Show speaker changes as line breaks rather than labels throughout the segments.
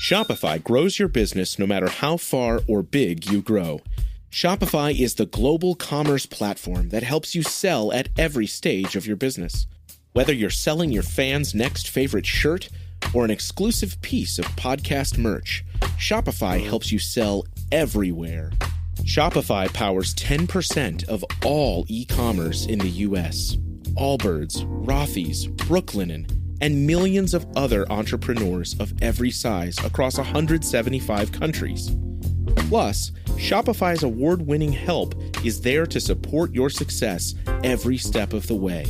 Shopify grows your business no matter how far or big you grow. Shopify is the global commerce platform that helps you sell at every stage of your business. Whether you're selling your fans' next favorite shirt or an exclusive piece of podcast merch, Shopify helps you sell everywhere. Shopify powers 10% of all e-commerce in the U.S. Allbirds, Rothy's, Brooklinen, and millions of other entrepreneurs of every size across 175 countries. Plus, Shopify's award-winning help is there to support your success every step of the way.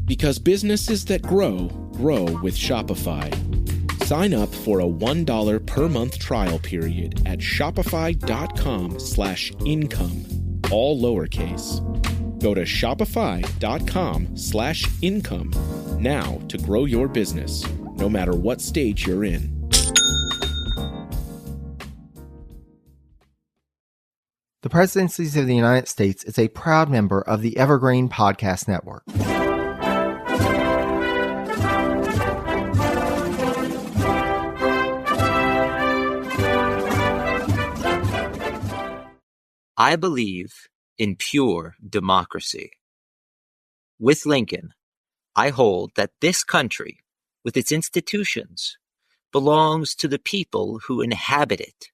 Because businesses that grow, grow with Shopify. Sign up for a $1 per month trial period at shopify.com/income, all lowercase. Go to shopify.com/income now to grow your business, no matter what stage you're in.
The Presidencies of the United States is a proud member of the Evergreen Podcast Network.
I believe in pure democracy. With Lincoln, I hold that this country, with its institutions, belongs to the people who inhabit it.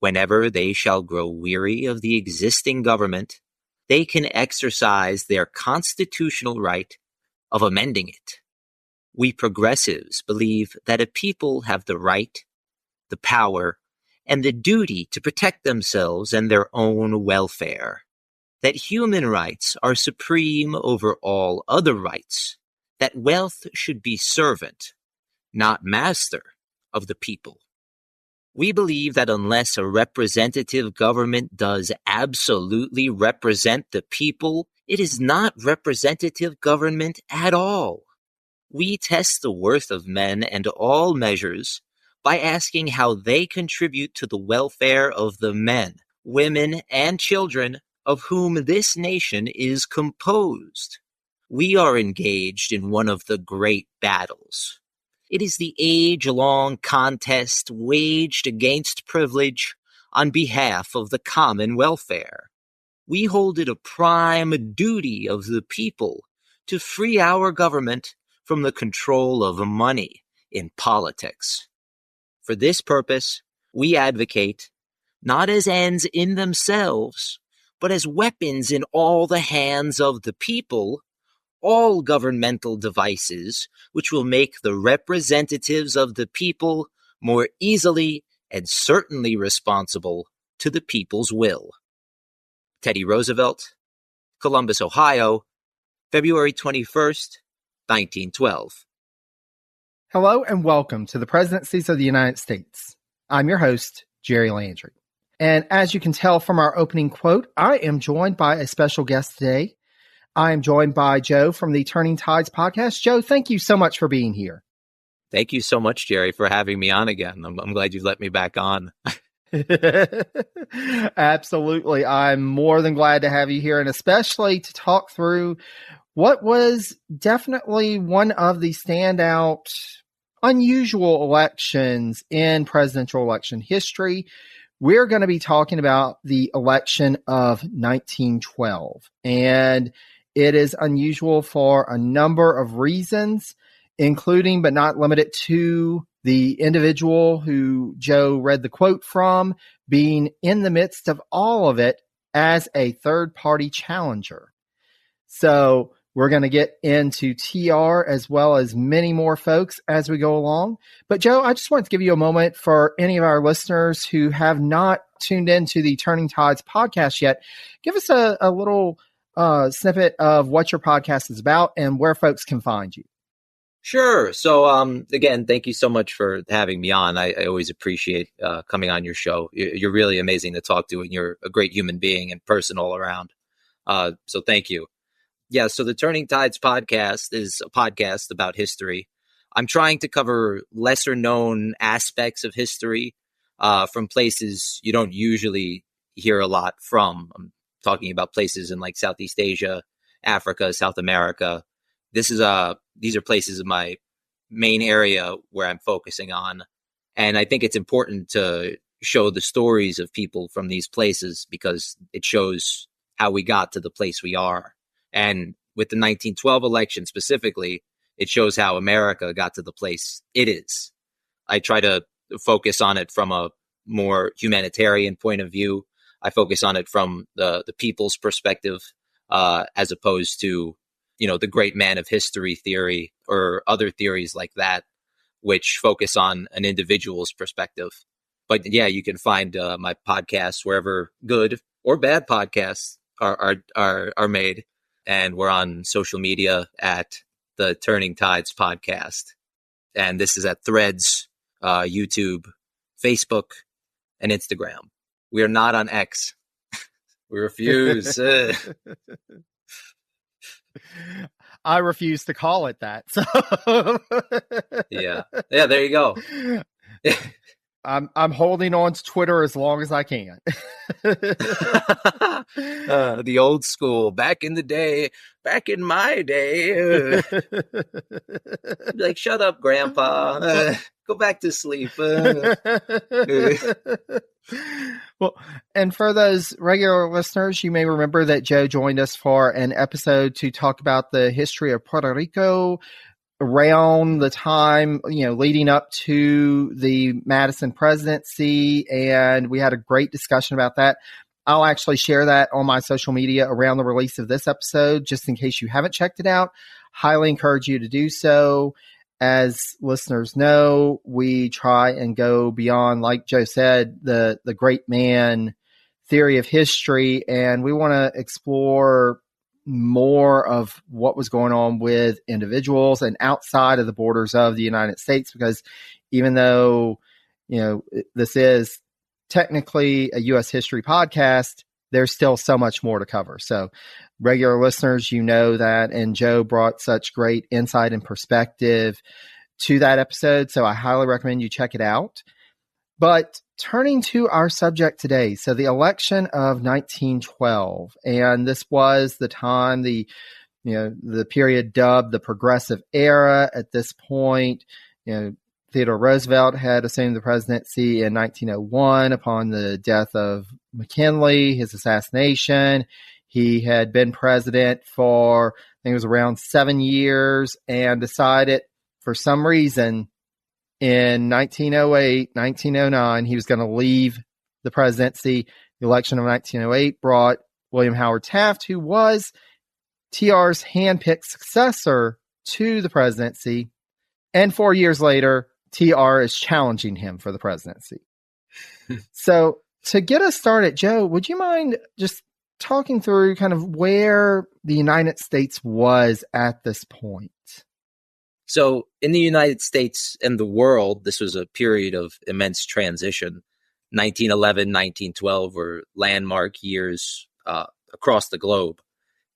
Whenever they shall grow weary of the existing government, they can exercise their constitutional right of amending it. We progressives believe that a people have the right, the power, and the duty to protect themselves and their own welfare, that human rights are supreme over all other rights, that wealth should be servant, not master, of the people. We believe that unless a representative government does absolutely represent the people, it is not representative government at all. We test the worth of men and all measures by asking how they contribute to the welfare of the men, women, and children of whom this nation is composed. We are engaged in one of the great battles. It is the age-long contest waged against privilege on behalf of the common welfare. We hold it a prime duty of the people to free our government from the control of money in politics. For this purpose, we advocate, not as ends in themselves, but as weapons in all the hands of the people, all governmental devices which will make the representatives of the people more easily and certainly responsible to the people's will. Teddy Roosevelt, Columbus, Ohio, February 21st, 1912.
Hello and welcome to the Presidencies of the United States. I'm your host, Jerry Landry. And as you can tell from our opening quote, I am joined by a special guest today. I am joined by Joe from the Turning Tides podcast. Joe, thank you so much for being here.
Thank you so much, Jerry, for having me on again. I'm glad you let me back on.
Absolutely. I'm more than glad to have you here, and especially to talk through what was definitely one of the standout, unusual elections in presidential election history. We're going to be talking about the election of 1912, and it is unusual for a number of reasons, including but not limited to the individual who Joe read the quote from being in the midst of all of it as a third-party challenger. So we're going to get into TR as well as many more folks as we go along. But Joe, I just wanted to give you a moment for any of our listeners who have not tuned into the Turning Tides podcast yet. Give us a little snippet of what your podcast is about and where folks can find you.
Sure. So, again, thank you so much for having me on. I always appreciate coming on your show. You're really amazing to talk to, and you're a great human being and person all around. So thank you. Yeah, so the Turning Tides podcast is a podcast about history. I'm trying to cover lesser known aspects of history from places you don't usually hear a lot from. I'm talking about places in like Southeast Asia, Africa, South America. These are places in my main area where I'm focusing on. And I think it's important to show the stories of people from these places because it shows how we got to the place we are. And with the 1912 election specifically, it shows how America got to the place it is. I try to focus on it from a more humanitarian point of view. I focus on it from the people's perspective, as opposed to, the great man of history theory or other theories like that, which focus on an individual's perspective. But yeah, you can find my podcasts wherever good or bad podcasts are made. And we're on social media at the Turning Tides Podcast. And this is at Threads, YouTube, Facebook, and Instagram. We are not on X. We refuse.
I refuse to call it that. So
yeah, there you go.
I'm holding on to Twitter as long as I can.
The old school, back in my day. Like, shut up, Grandpa. Go back to sleep.
Well, and for those regular listeners, you may remember that Joe joined us for an episode to talk about the history of Puerto Rico around the time, leading up to the Madison presidency. And we had a great discussion about that. I'll actually share that on my social media around the release of this episode, just in case you haven't checked it out. Highly encourage you to do so. As listeners know, we try and go beyond, like Joe said, the great man theory of history, and we want to explore more of what was going on with individuals and outside of the borders of the United States, because even though, this is technically a U.S. history podcast, there's still so much more to cover. So regular listeners, that, and Joe brought such great insight and perspective to that episode. So I highly recommend you check it out. But turning to our subject today, so the election of 1912, and this was the time, the period dubbed the Progressive Era. At this point, Theodore Roosevelt had assumed the presidency in 1901 upon the death of McKinley, his assassination. He had been president for, I think it was around 7 years, and decided for some reason in 1908, 1909, he was going to leave the presidency. The election of 1908 brought William Howard Taft, who was TR's handpicked successor to the presidency. And 4 years later, TR is challenging him for the presidency. So to get us started, Joe, would you mind just talking through kind of where the United States was at this point?
So in the United States and the world, this was a period of immense transition. 1911, 1912 were landmark years across the globe.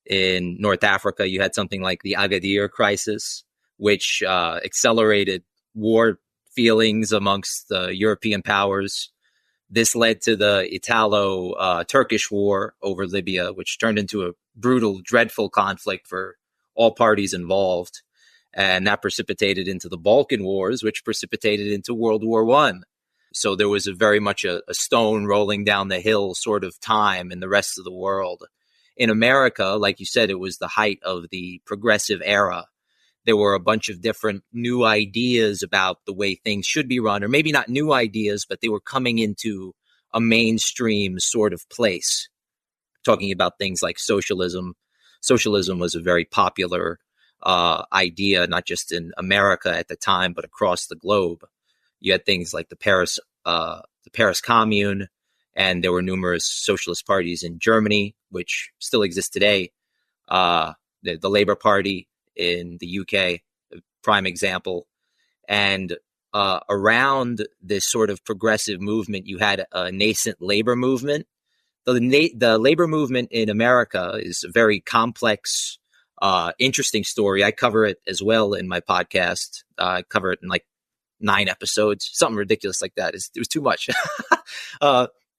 In North Africa, you had something like the Agadir crisis, which accelerated war feelings amongst the European powers. This led to the Italo-Turkish War over Libya, which turned into a brutal, dreadful conflict for all parties involved. And that precipitated into the Balkan Wars, which precipitated into World War I. So there was very much a stone rolling down the hill sort of time in the rest of the world. In America, like you said, it was the height of the Progressive Era. There were a bunch of different new ideas about the way things should be run, or maybe not new ideas, but they were coming into a mainstream sort of place. Talking about things like socialism. Socialism was a very popular idea, not just in America at the time, but across the globe. You had things like the Paris Commune, and there were numerous socialist parties in Germany, which still exist today. The Labour Party in the UK, a prime example. And around this sort of progressive movement, you had a nascent labor movement. The labor movement in America is a very complex, interesting story. I cover it as well in my podcast. I cover it in like 9 episodes, something ridiculous like that. It was too much.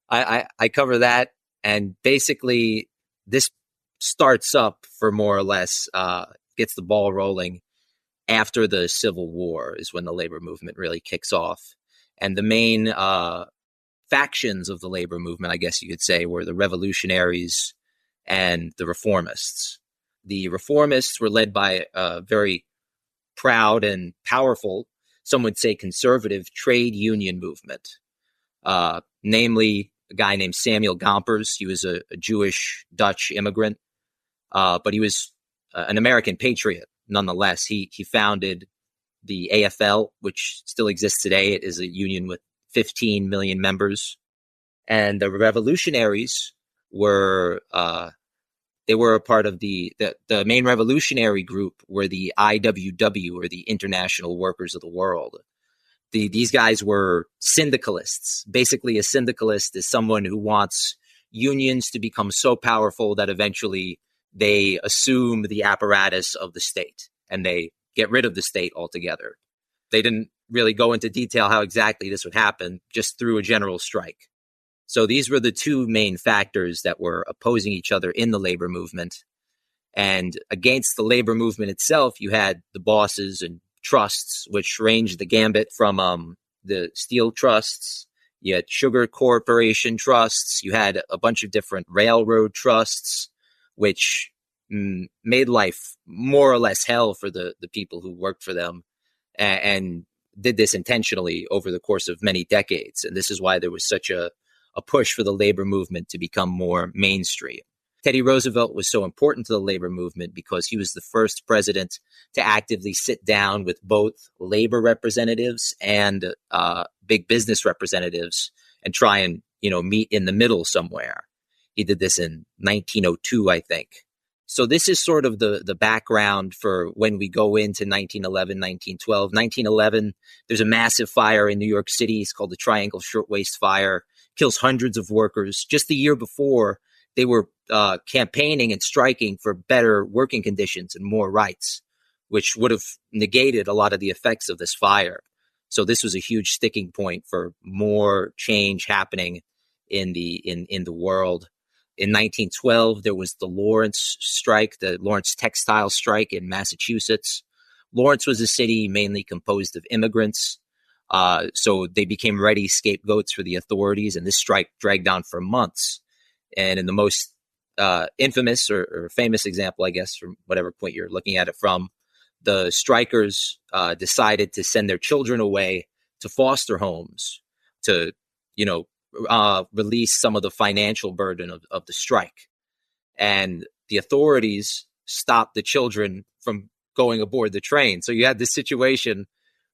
I cover that, and basically this starts up for more or less, gets the ball rolling after the Civil War is when the labor movement really kicks off. And the main factions of the labor movement, I guess you could say, were the revolutionaries and the reformists. The reformists were led by a very proud and powerful, some would say conservative, trade union movement, namely a guy named Samuel Gompers. He was a Jewish Dutch immigrant, but he was an American patriot nonetheless. He founded the AFL, which still exists today. It is a union with 15 million members. And the revolutionaries were they were a part of the main revolutionary group were the IWW, or the International Workers of the World. These guys were syndicalists. Basically, a syndicalist is someone who wants unions to become so powerful that eventually they assume the apparatus of the state and they get rid of the state altogether. They didn't really go into detail how exactly this would happen, just through a general strike. So these were the two main factors that were opposing each other in the labor movement. And against the labor movement itself, you had the bosses and trusts, which ranged the gambit from the steel trusts. You had sugar corporation trusts. You had a bunch of different railroad trusts, which made life more or less hell for the people who worked for them, and did this intentionally over the course of many decades. And this is why there was such a push for the labor movement to become more mainstream. Teddy Roosevelt was so important to the labor movement because he was the first president to actively sit down with both labor representatives and big business representatives and try and, meet in the middle somewhere. He did this in 1902, I think. So this is sort of the background for when we go into 1911, 1912. 1911, there's a massive fire in New York City. It's called the Triangle Shirtwaist Fire. Kills hundreds of workers. Just the year before, they were campaigning and striking for better working conditions and more rights, which would have negated a lot of the effects of this fire. So this was a huge sticking point for more change happening in the world. In 1912, there was the Lawrence strike, the Lawrence textile strike in Massachusetts. Lawrence was a city mainly composed of immigrants. So they became ready scapegoats for the authorities, and this strike dragged on for months. And in the most infamous or famous example, I guess, from whatever point you're looking at it from, the strikers decided to send their children away to foster homes to, release some of the financial burden of the strike. And the authorities stopped the children from going aboard the train. So you had this situation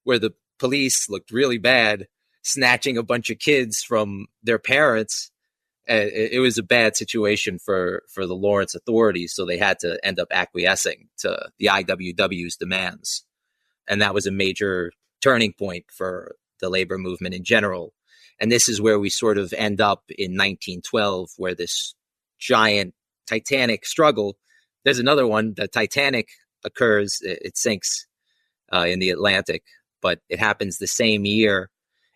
where the police looked really bad, snatching a bunch of kids from their parents. It was a bad situation for the Lawrence authorities, so they had to end up acquiescing to the IWW's demands. And that was a major turning point for the labor movement in general. And this is where we sort of end up in 1912, where this giant Titanic struggle, there's another one, the Titanic occurs, it sinks in the Atlantic, but it happens the same year.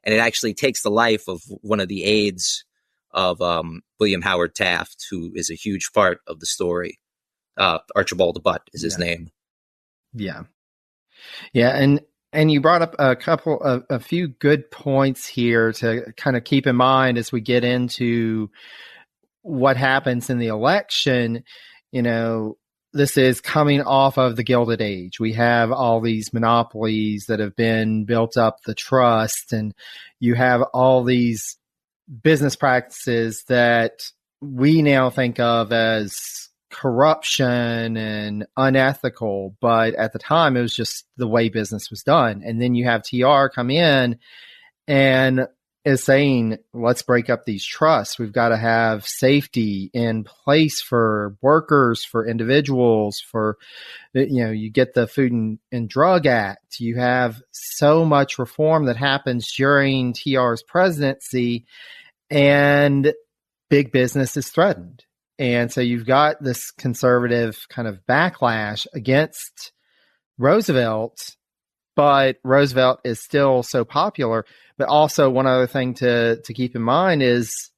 And it actually takes the life of one of the aides of William Howard Taft, who is a huge part of the story. Archibald Butt is his name.
Yeah. And you brought up a few good points here to kind of keep in mind as we get into what happens in the election. This is coming off of the Gilded Age. We have all these monopolies that have been built up, the trust, and you have all these business practices that we now think of as corruption and unethical, but at the time it was just the way business was done. And then you have TR come in and is saying, let's break up these trusts. We've got to have safety in place for workers, for individuals, for, you get the Food and Drug Act. You have so much reform that happens during TR's presidency, and big business is threatened. And so you've got this conservative kind of backlash against Roosevelt, but Roosevelt is still so popular. But also one other thing to keep in mind is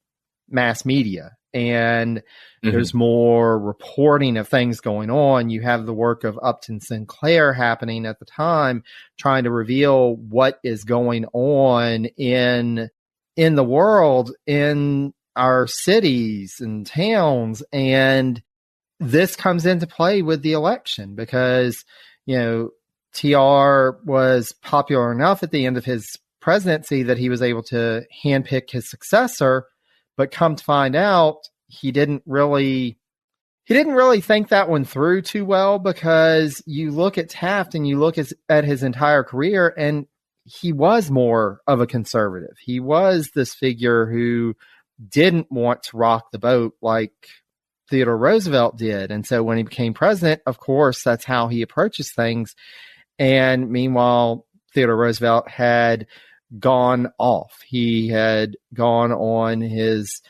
mass media. and there's more reporting of things going on. You have the work of Upton Sinclair happening at the time, trying to reveal what is going on in the world, in our cities and towns. And this comes into play with the election because, TR was popular enough at the end of his presidency that he was able to handpick his successor, but come to find out, he didn't really think that one through too well, because you look at Taft and you look at his entire career, and he was more of a conservative. He was this figure who didn't want to rock the boat like Theodore Roosevelt did. And so when he became president, of course, that's how he approaches things. And meanwhile, Theodore Roosevelt had gone off. He had gone on his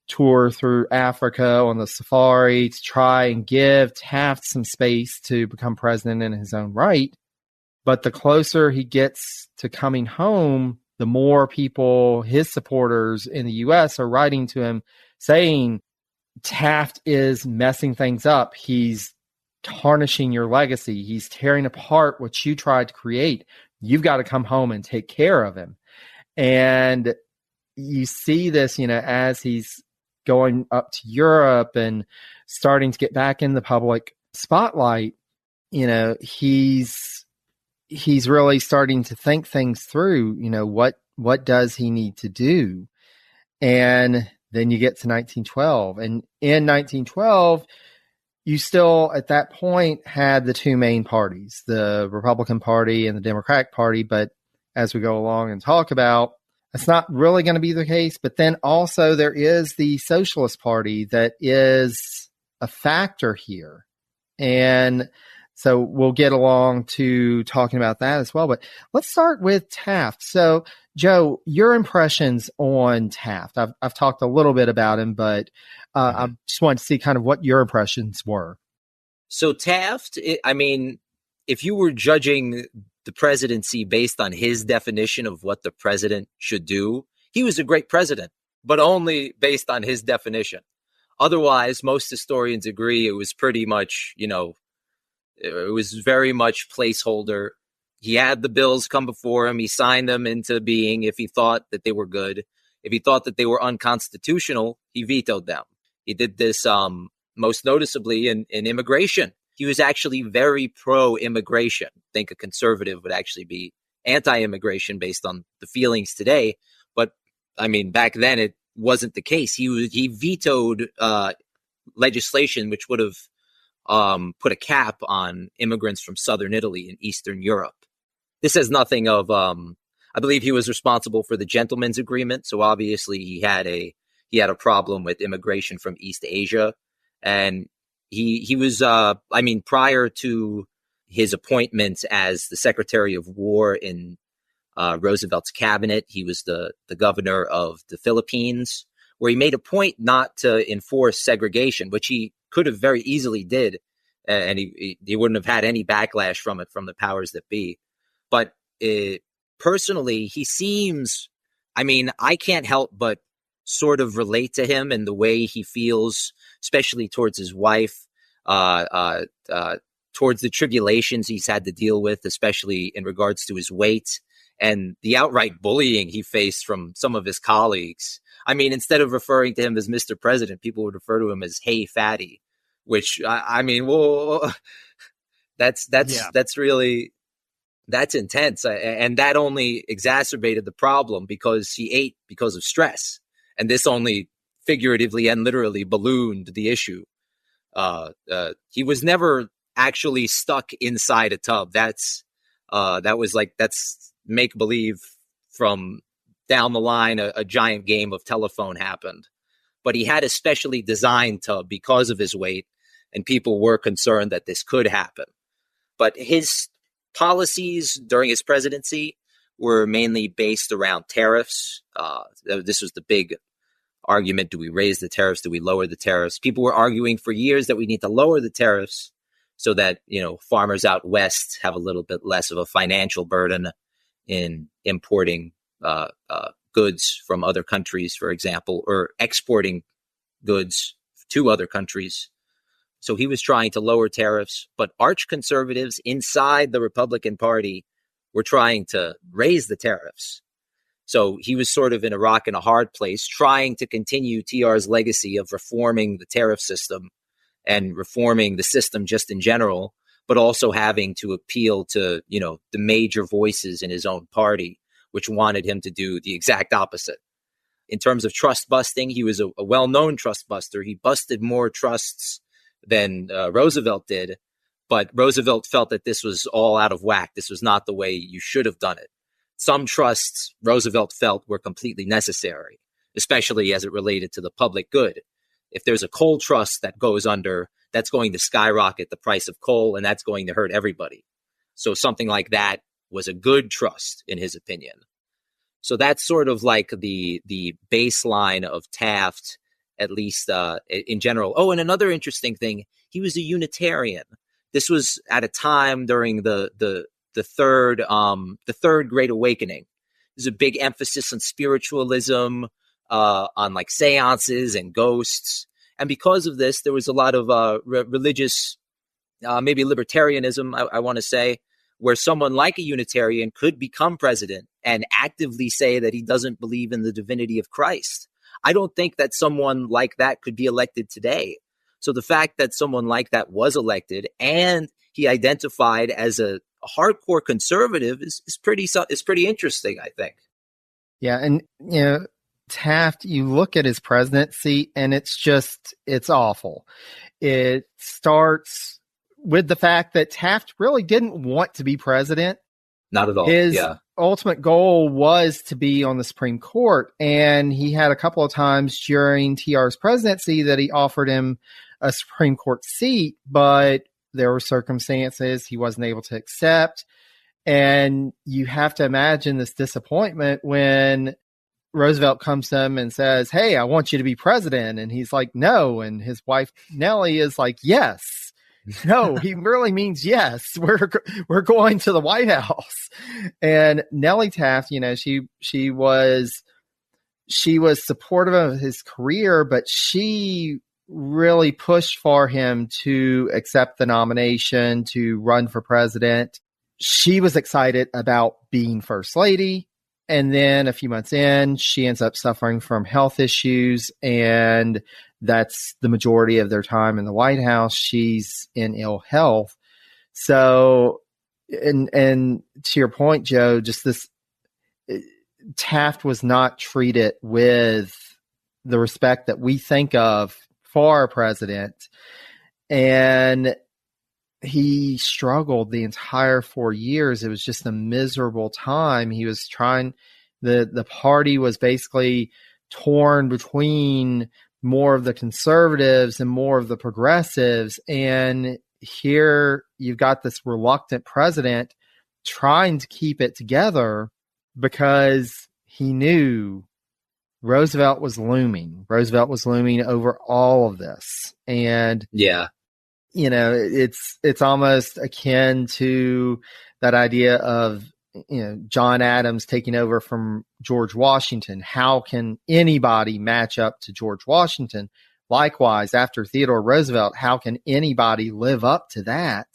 tour through Africa on the safari to try and give Taft some space to become president in his own right. But the closer he gets to coming home, the more people, his supporters in the U.S., are writing to him saying, Taft is messing things up. He's tarnishing your legacy. He's tearing apart what you tried to create. You've got to come home and take care of him. And you see this, as he's going up to Europe and starting to get back in the public spotlight, he's really starting to think things through, what does he need to do? And then you get to 1912. And in 1912, you still, at that point, had the two main parties, the Republican Party and the Democratic Party. But as we go along and talk about, that's not really going to be the case. But then also there is the Socialist Party that is a factor here. And so we'll get along to talking about that as well. But let's start with Taft. So, Joe, your impressions on Taft. I've talked a little bit about him, but I just wanted to see kind of what your impressions were.
So Taft, if you were judging the presidency based on his definition of what the president should do, he was a great president, but only based on his definition. Otherwise, most historians agree it was pretty much, it was very much placeholder. He had the bills come before him. He signed them into being if he thought that they were good. If he thought that they were unconstitutional, he vetoed them. He did this most noticeably in immigration. He was actually very pro-immigration. I think a conservative would actually be anti-immigration based on the feelings today. But, back then it wasn't the case. He vetoed legislation which would have put a cap on immigrants from southern Italy and Eastern Europe. This has nothing of, I believe he was responsible for the gentleman's agreement. So obviously he had a problem with immigration from East Asia. And he was, prior to his appointment as the Secretary of War in Roosevelt's cabinet, he was the governor of the Philippines, where he made a point not to enforce segregation, which he could have very easily did. And he wouldn't have had any backlash from it, from the powers that be. But personally, he seems, I can't help but sort of relate to him and the way he feels, especially towards his wife, towards the tribulations he's had to deal with, especially in regards to his weight and the outright bullying he faced from some of his colleagues. Instead of referring to him as Mr. President, people would refer to him as "Hey, fatty," which that's intense. And that only exacerbated the problem because he ate because of stress. And this only figuratively and literally ballooned the issue. He was never actually stuck inside a tub. That's make believe from down the line. A giant game of telephone happened, but he had a specially designed tub because of his weight, and people were concerned that this could happen. But his policies during his presidency were mainly based around tariffs. This was the big argument. Do we raise the tariffs? Do we lower the tariffs? People were arguing for years that we need to lower the tariffs so that, farmers out west have a little bit less of a financial burden in importing goods from other countries, for example, or exporting goods to other countries. So he was trying to lower tariffs, but arch conservatives inside the Republican Party were trying to raise the tariffs. So he was sort of in a rock and a hard place, trying to continue TR's legacy of reforming the tariff system and reforming the system just in general, but also having to appeal to, the major voices in his own party, which wanted him to do the exact opposite. In terms of trust busting, he was a well-known trust buster. He busted more trusts than Roosevelt did, but Roosevelt felt that this was all out of whack. This was not the way you should have done it. Some trusts Roosevelt felt were completely necessary, especially as it related to the public good. If there's a coal trust that goes under, that's going to skyrocket the price of coal, and that's going to hurt everybody. So something like that was a good trust, in his opinion. So that's sort of like the baseline of Taft, at least in general. Oh, and another interesting thing, he was a Unitarian. This was at a time during the third Great Awakening. There's a big emphasis on spiritualism, on like seances and ghosts. And because of this, there was a lot of religious, maybe libertarianism, I want to say, where someone like a Unitarian could become president and actively say that he doesn't believe in the divinity of Christ. I don't think that someone like that could be elected today. So the fact that someone like that was elected and he identified as a hardcore conservative is pretty interesting, I think.
Yeah, and Taft, you look at his presidency and it's awful. It starts with the fact that Taft really didn't want to be president.
Not at all.
His ultimate goal was to be on the Supreme Court, and he had a couple of times during TR's presidency that he offered him a Supreme Court seat, but there were circumstances he wasn't able to accept. And you have to imagine this disappointment when Roosevelt comes to him and says, "Hey, I want you to be president." And he's like, "No." And his wife, Nellie, is like, "Yes." No, he really means yes. We're going to the White House. And Nellie Taft, she was supportive of his career, but she really pushed for him to accept the nomination to run for president. She was excited about being first lady. And then a few months in, she ends up suffering from health issues, and that's the majority of their time in the White House. She's in ill health. So, and to your point, Joe, just this, Taft was not treated with the respect that we think of for a president. And he struggled the entire 4 years. It was just a miserable time. He was trying, the party was basically torn between more of the conservatives and more of the progressives. And here you've got this reluctant president trying to keep it together because he knew Roosevelt was looming. Roosevelt was looming over all of this. And
yeah,
it's almost akin to that idea of, John Adams taking over from George Washington. How can anybody match up to George Washington? Likewise, after Theodore Roosevelt, how can anybody live up to that?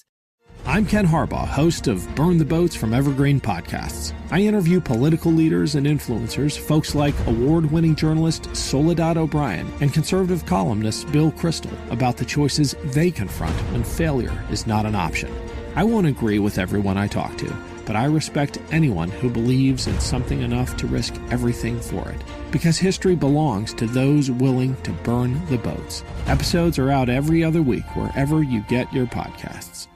I'm Ken Harbaugh, host of Burn the Boats from Evergreen Podcasts. I interview political leaders and influencers, folks like award-winning journalist Soledad O'Brien and conservative columnist Bill Kristol, about the choices they confront when failure is not an option. I won't agree with everyone I talk to, but I respect anyone who believes in something enough to risk everything for it. Because history belongs to those willing to burn the boats. Episodes are out every other week wherever you get your podcasts.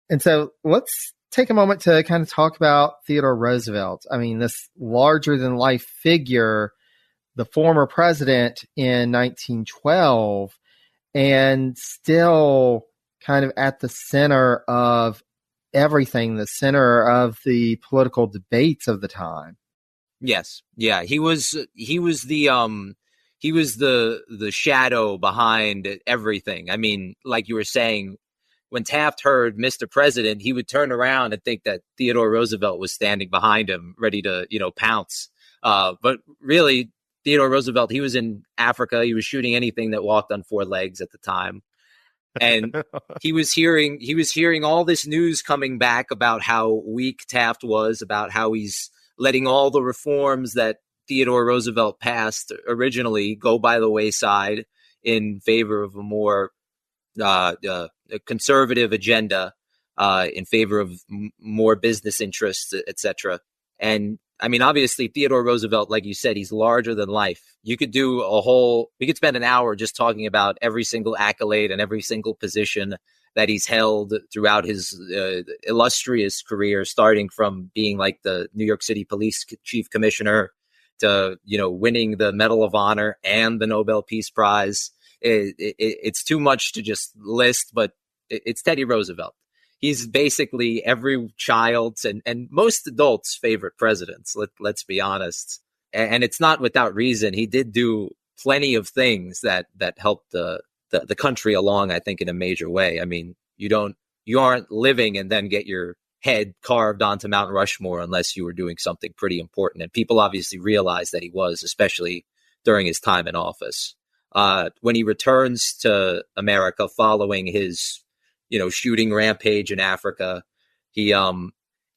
And so let's take a moment to kind of talk about Theodore Roosevelt. I mean, this larger-than-life figure, the former president in 1912, and still kind of at the center of everything, the center of the political debates of the time.
Yes. Yeah. He was the shadow behind everything. I mean, like you were saying, when Taft heard Mr. President, he would turn around and think that Theodore Roosevelt was standing behind him, ready to, pounce. But really, Theodore Roosevelt, he was in Africa. He was shooting anything that walked on four legs at the time. And he was hearing all this news coming back about how weak Taft was, about how he's letting all the reforms that Theodore Roosevelt passed originally go by the wayside in favor of a more conservative agenda, in favor of more business interests, etc. And I mean, obviously, Theodore Roosevelt, like you said, he's larger than life. We could spend an hour just talking about every single accolade and every single position that he's held throughout his illustrious career, starting from being like the New York City Police Chief Commissioner to, winning the Medal of Honor and the Nobel Peace Prize. It's too much to just list, but it's Teddy Roosevelt. He's basically every child's and most adults' favorite presidents. Let's be honest. And it's not without reason. He did do plenty of things that helped the country along, I think, in a major way. I mean, you aren't living and then get your head carved onto Mount Rushmore unless you were doing something pretty important. And people obviously realized that he was, especially during his time in office. When he returns to America following his shooting rampage in Africa, he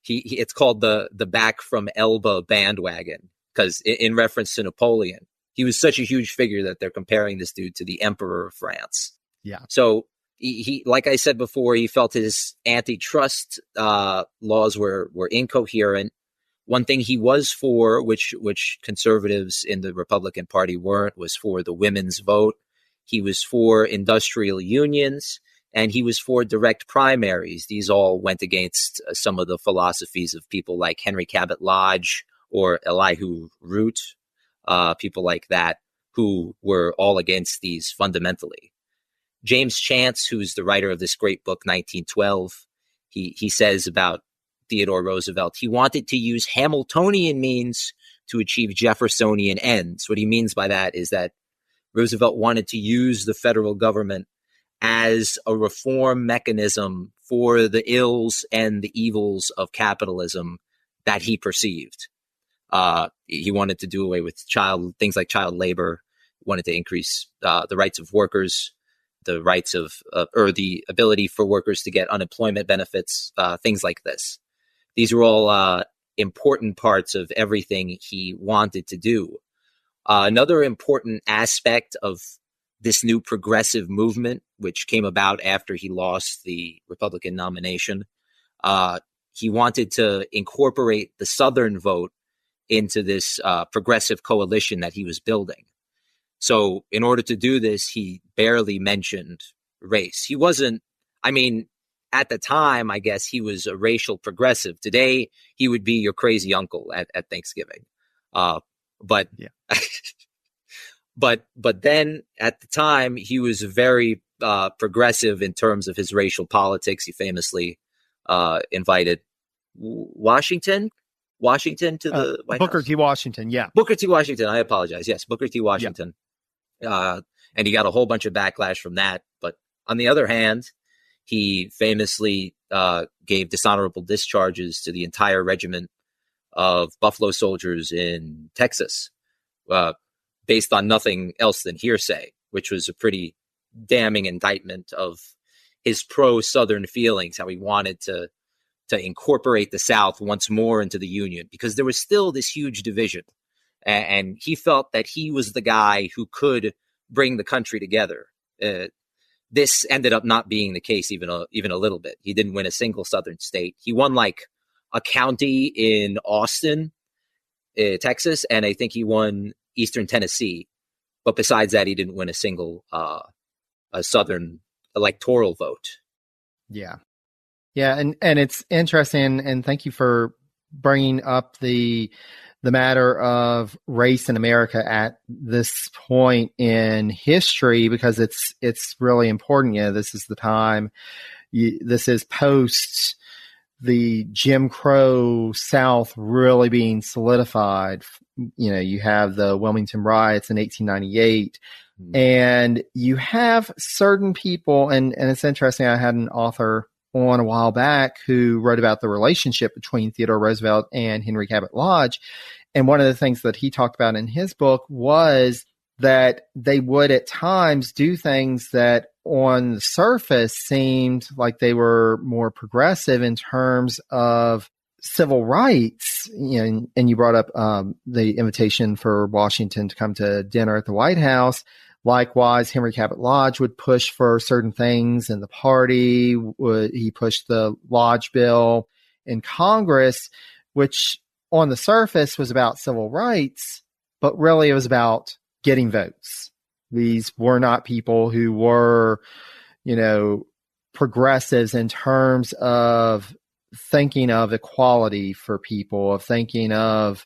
it's called the back from Elba bandwagon, because in reference to Napoleon, he was such a huge figure that they're comparing this dude to the Emperor of France.
Yeah.
So he like I said before, he felt his antitrust laws were incoherent. One thing he was for, which conservatives in the Republican Party weren't, was for the women's vote. He was for industrial unions, and he was for direct primaries. These all went against some of the philosophies of people like Henry Cabot Lodge or Elihu Root, people like that, who were all against these fundamentally. James Chance, who's the writer of this great book, 1912, he says about Theodore Roosevelt, he wanted to use Hamiltonian means to achieve Jeffersonian ends. What he means by that is that Roosevelt wanted to use the federal government as a reform mechanism for the ills and the evils of capitalism that he perceived. He wanted to do away with things like child labor, wanted to increase the rights of workers, the rights or the ability for workers to get unemployment benefits, things like this. These were all important parts of everything he wanted to do. Another important aspect of this new progressive movement, which came about after he lost the Republican nomination, he wanted to incorporate the Southern vote into this progressive coalition that he was building. So in order to do this, he barely mentioned race. He wasn't, at the time, I guess he was a racial progressive. Today, he would be your crazy uncle at Thanksgiving. But then at the time, he was very progressive in terms of his racial politics. He famously invited Washington to the White
Booker
House.
T. Washington, yeah.
Booker T. Washington, I apologize. Yes, Booker T. Washington. Yeah. And he got a whole bunch of backlash from that. But on the other hand, he famously gave dishonorable discharges to the entire regiment of Buffalo Soldiers in Texas, based on nothing else than hearsay, which was a pretty damning indictment of his pro-Southern feelings, how he wanted to incorporate the South once more into the Union, because there was still this huge division. And he felt that he was the guy who could bring the country together. This ended up not being the case even a little bit. He didn't win a single Southern state. He won like a county in Austin, Texas, and I think he won Eastern Tennessee. But besides that, he didn't win a single a Southern electoral vote.
Yeah. Yeah, and it's interesting, and thank you for bringing up the matter of race in America at this point in history, because it's really important. Yeah, this is the time. This is post the Jim Crow South really being solidified. You have the Wilmington riots in 1898, and you have certain people, and it's interesting. I had an author on a while back who wrote about the relationship between Theodore Roosevelt and Henry Cabot Lodge. And one of the things that he talked about in his book was that they would at times do things that on the surface seemed like they were more progressive in terms of civil rights. And you brought up the invitation for Washington to come to dinner at the White House. Likewise, Henry Cabot Lodge would push for certain things in the party. He pushed the Lodge bill in Congress, which on the surface was about civil rights, but really it was about getting votes. These were not people who were, progressives in terms of thinking of equality for people, of thinking of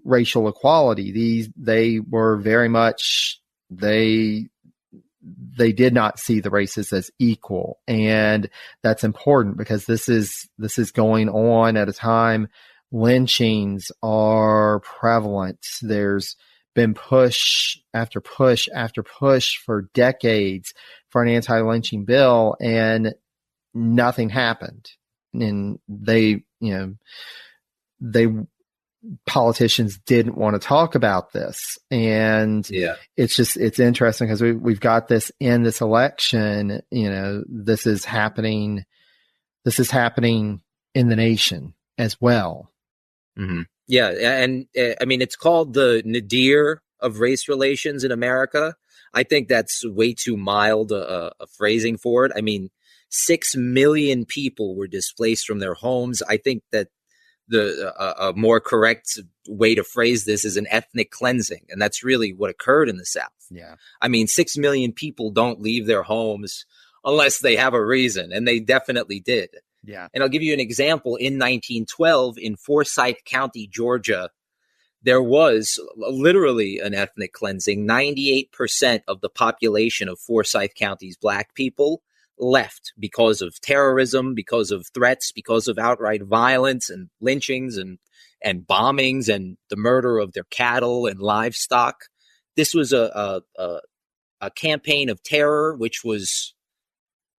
racial equality. They were very much, they did not see the races as equal. And that's important because this is going on at a time lynchings are prevalent. There's been push after push after push for decades for an anti-lynching bill, and nothing happened. And politicians didn't want to talk about this. And it's interesting because we've got this in this election, this is happening in the nation as well.
Mm-hmm. Yeah. And I mean, it's called the nadir of race relations in America. I think that's way too mild a phrasing for it. I mean, 6 million people were displaced from their homes. I think that a more correct way to phrase this is an ethnic cleansing. And that's really what occurred in the South.
Yeah.
I mean, 6 million people don't leave their homes unless they have a reason. And they definitely did.
Yeah.
And I'll give you an example. In 1912, in Forsyth County, Georgia, there was literally an ethnic cleansing. 98% of the population of Forsyth County's Black people left because of terrorism, because of threats, because of outright violence and lynchings and bombings and the murder of their cattle and livestock. This was a campaign of terror, which was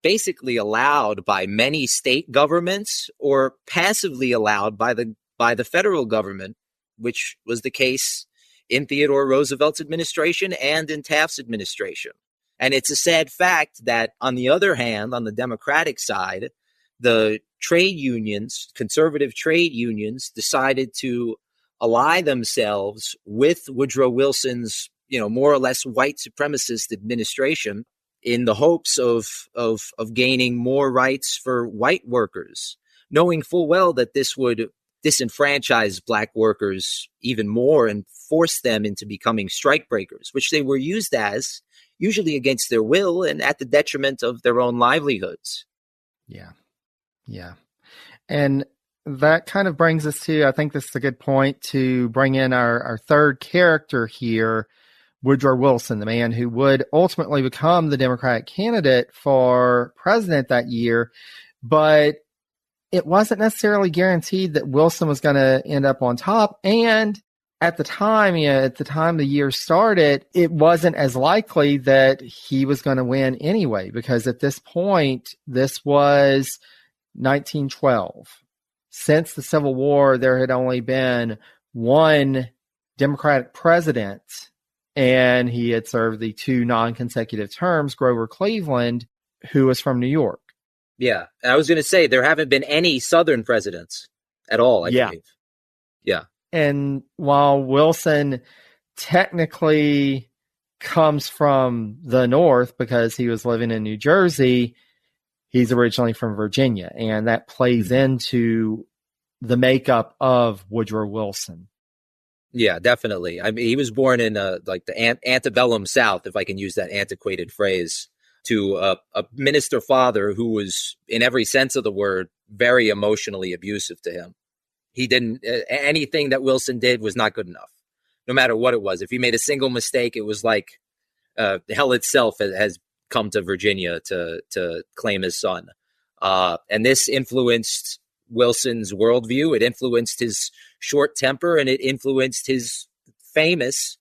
basically allowed by many state governments or passively allowed by the federal government, which was the case in Theodore Roosevelt's administration and in Taft's administration. And it's a sad fact that, on the other hand, on the Democratic side, the trade unions, conservative trade unions, decided to ally themselves with Woodrow Wilson's, more or less white supremacist administration in the hopes of gaining more rights for white workers, knowing full well that this would disenfranchise Black workers even more and force them into becoming strikebreakers, which they were used as, usually against their will and at the detriment of their own livelihoods.
Yeah. Yeah. And that kind of brings us to, I think this is a good point to bring in our third character here, Woodrow Wilson, the man who would ultimately become the Democratic candidate for president that year. But it wasn't necessarily guaranteed that Wilson was going to end up on top. And at the time the year started, it wasn't as likely that he was going to win anyway, because at this point, this was 1912. Since the Civil War, there had only been one Democratic president, and he had served the 2 non-consecutive terms, Grover Cleveland, who was from New York.
Yeah. I was going to say, there haven't been any Southern presidents at all, I believe. Yeah.
And while Wilson technically comes from the North because he was living in New Jersey, he's originally from Virginia. And that plays into the makeup of Woodrow Wilson.
Yeah, definitely. I mean, he was born in the antebellum South, if I can use that antiquated phrase, to a minister father who was, in every sense of the word, very emotionally abusive to him. He didn't, anything that Wilson did was not good enough, no matter what it was. If he made a single mistake, it was like hell itself has come to Virginia to claim his son. And this influenced Wilson's worldview. It influenced his short temper, and it influenced his famous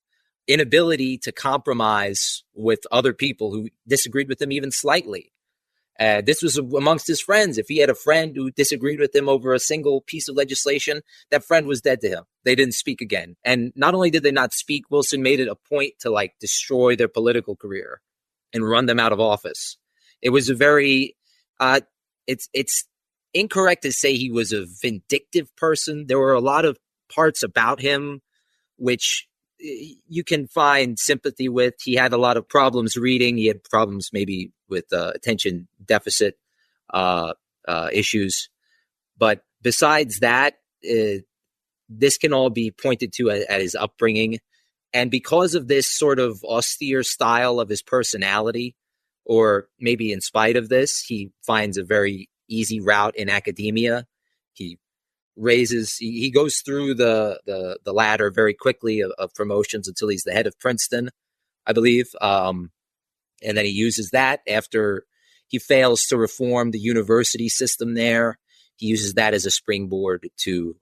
inability to compromise with other people who disagreed with him even slightly. This was amongst his friends. If he had a friend who disagreed with him over a single piece of legislation, that friend was dead to him. They didn't speak again. And not only did they not speak, Wilson made it a point to like destroy their political career and run them out of office. It was a very, it's incorrect to say he was a vindictive person. There were a lot of parts about him which you can find sympathy with. He had a lot of problems reading. He had problems maybe with attention deficit issues. But besides that, this can all be pointed to at his upbringing. And because of this sort of austere style of his personality, or maybe in spite of this, he finds a very easy route in academia. He goes through the ladder very quickly of promotions until he's the head of Princeton, I believe. And then he uses that after he fails to reform the university system there. He uses that as a springboard to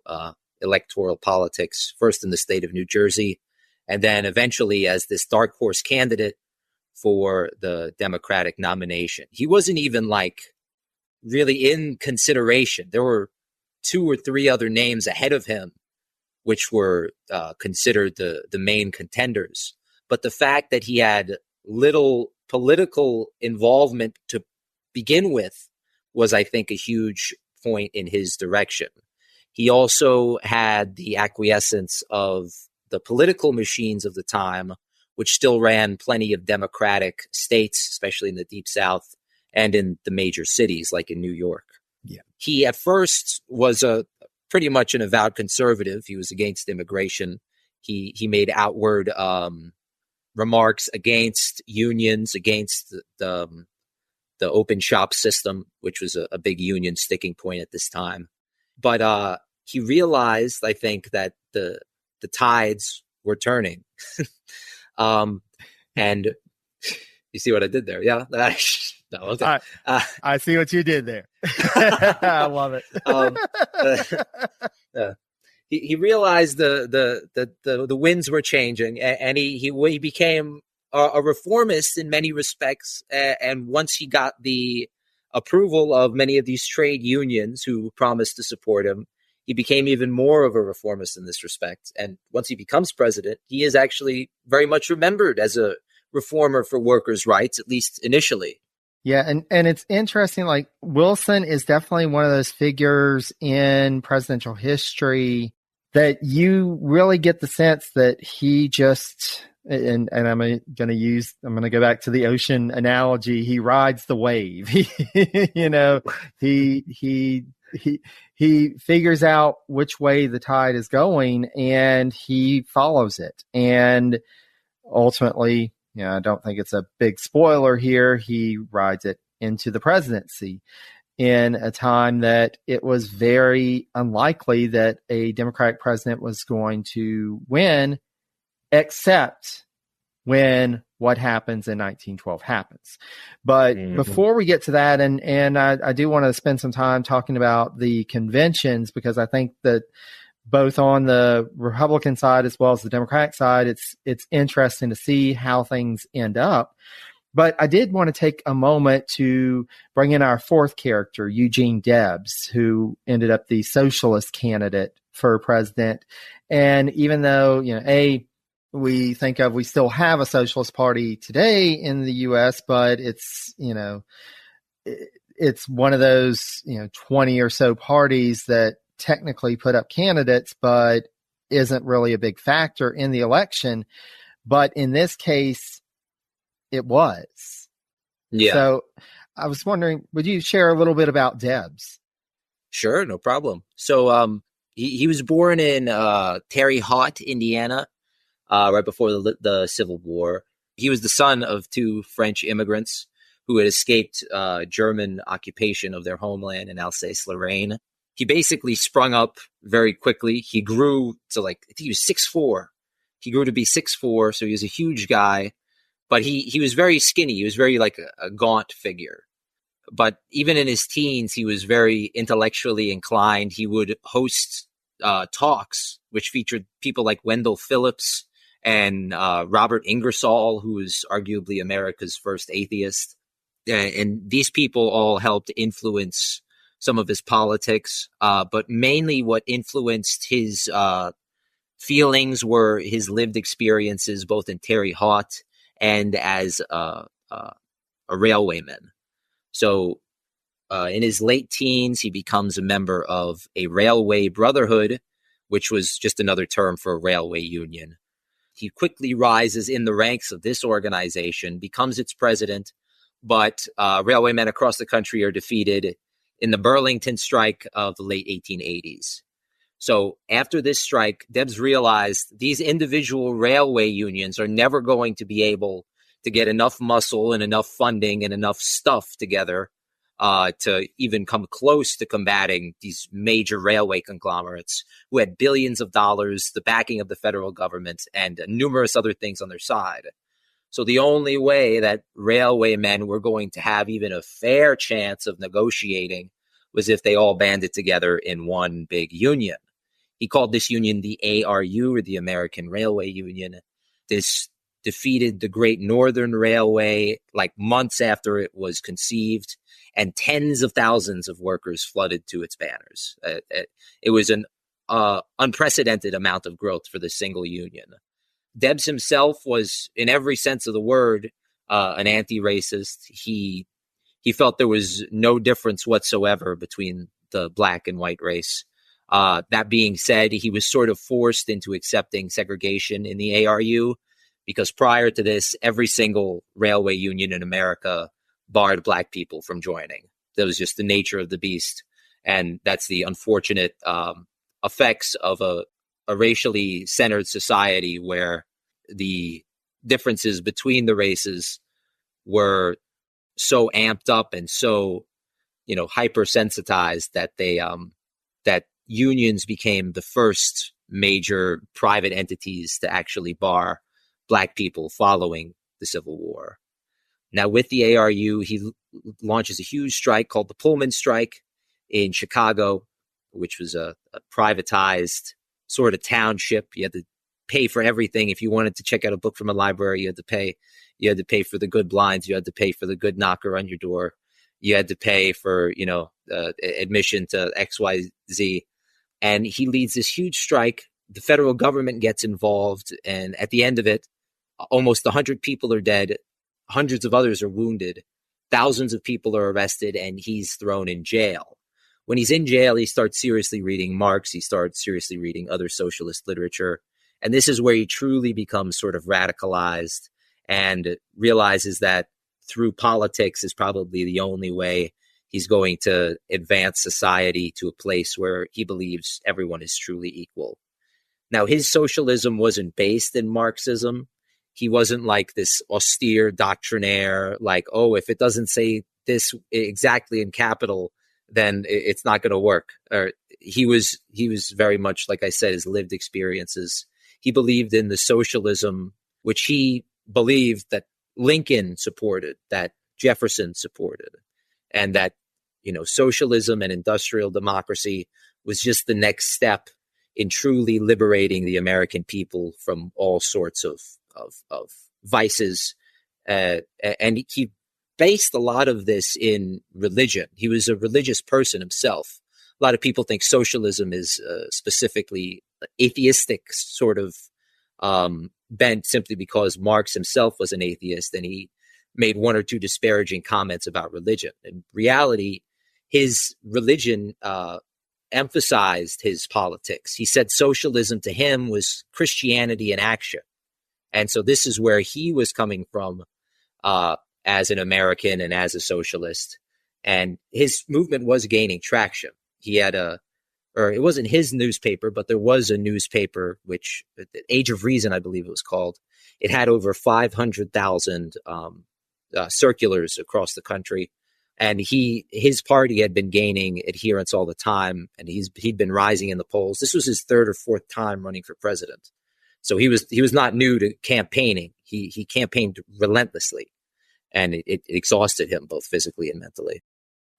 electoral politics, first in the state of New Jersey, and then eventually as this dark horse candidate for the Democratic nomination. He wasn't even like really in consideration. There were 2 or 3 other names ahead of him, which were considered the main contenders. But the fact that he had little political involvement to begin with was, I think, a huge point in his direction. He also had the acquiescence of the political machines of the time, which still ran plenty of Democratic states, especially in the Deep South and in the major cities like in New York.
Yeah.
He at first was pretty much an avowed conservative. He was against immigration. He made outward remarks against unions, against the open shop system, which was a big union sticking point at this time. But he realized, I think, that the tides were turning. And you see what I did there? Yeah. No, okay.
I see what you did there. I love it.
He realized the winds were changing, and he became a reformist in many respects. And once he got the approval of many of these trade unions who promised to support him, he became even more of a reformist in this respect. And once he becomes president, he is actually very much remembered as a reformer for workers' rights, at least initially.
Yeah, and it's interesting, like Wilson is definitely one of those figures in presidential history that you really get the sense that he just, and I'm going to go back to the ocean analogy, he rides the wave. He figures out which way the tide is going and he follows it. And ultimately, I don't think it's a big spoiler here, he rides it into the presidency in a time that it was very unlikely that a Democratic president was going to win, except when what happens in 1912 happens. But before we get to that, and I do want to spend some time talking about the conventions, because I think that both on the Republican side as well as the Democratic side, it's interesting to see how things end up. But I did want to take a moment to bring in our fourth character, Eugene Debs, who ended up the socialist candidate for president. And even though, we still have a socialist party today in the U.S., but it's one of those, 20 or so parties that technically put up candidates, but isn't really a big factor in the election. But in this case, it was.
Yeah.
So I was wondering, would you share a little bit about Debs?
Sure, no problem. So he was born in Terre Haute, Indiana, right before the Civil War. He was the son of 2 French immigrants who had escaped German occupation of their homeland in Alsace-Lorraine. He basically sprung up very quickly. He grew to I think he was 6'4". He grew to be 6'4", so he was a huge guy. But he was very skinny. He was very like a gaunt figure. But even in his teens, he was very intellectually inclined. He would host talks, which featured people like Wendell Phillips and Robert Ingersoll, who was arguably America's first atheist. and these people all helped influence some of his politics, but mainly what influenced his feelings were his lived experiences, both in Terre Haute and as a railwayman. So in his late teens, he becomes a member of a railway brotherhood, which was just another term for a railway union. He quickly rises in the ranks of this organization, becomes its president, but railwaymen across the country are defeated in the Burlington strike of the late 1880s. So after this strike, Debs realized these individual railway unions are never going to be able to get enough muscle and enough funding and enough stuff together to even come close to combating these major railway conglomerates who had billions of dollars, the backing of the federal government, and numerous other things on their side. So the only way that railwaymen were going to have even a fair chance of negotiating was if they all banded together in one big union. He called this union the ARU, or the American Railway Union. This defeated the Great Northern Railway like months after it was conceived, and tens of thousands of workers flooded to its banners. It was an unprecedented amount of growth for the single union. Debs himself was, in every sense of the word, an anti-racist. He felt there was no difference whatsoever between the black and white race. That being said, he was sort of forced into accepting segregation in the ARU because prior to this, every single railway union in America barred black people from joining. That was just the nature of the beast. And that's the unfortunate effects of a racially centered society where the differences between the races were so amped up and so, hypersensitized that that unions became the first major private entities to actually bar black people following the Civil War. Now, with the ARU, he launches a huge strike called the Pullman Strike in Chicago, which was a privatized sort of township. You had to pay for everything. If you wanted to check out a book from a library, you had to pay. You had to pay for the good blinds. You had to pay for the good knocker on your door. You had to pay for, admission to XYZ. And he leads this huge strike. The federal government gets involved. And at the end of it, almost 100 people are dead. Hundreds of others are wounded. Thousands of people are arrested, and he's thrown in jail. When he's in jail, he starts seriously reading Marx. He starts seriously reading other socialist literature. And this is where he truly becomes sort of radicalized and realizes that through politics is probably the only way he's going to advance society to a place where he believes everyone is truly equal. Now, his socialism wasn't based in Marxism. He wasn't like this austere doctrinaire, like, oh, if it doesn't say this exactly in capital, then it's not going to work. Or he was very much, like I said, his lived experiences. He believed in the socialism, which he believed that Lincoln supported, that Jefferson supported, and that, socialism and industrial democracy was just the next step in truly liberating the American people from all sorts of vices. And he based a lot of this in religion. He was a religious person himself. A lot of people think socialism is specifically atheistic sort of bent simply because Marx himself was an atheist and he made one or two disparaging comments about religion. In reality, his religion emphasized his politics. He said socialism to him was Christianity in action. And so this is where he was coming from as an American and as a socialist. And his movement was gaining traction. He had it wasn't his newspaper, but there was a newspaper, which Age of Reason, I believe it was called. It had over 500,000 circulars across the country. And his party had been gaining adherents all the time. And he'd been rising in the polls. This was his third or fourth time running for president. So he was not new to campaigning. He campaigned relentlessly, and it exhausted him both physically and mentally.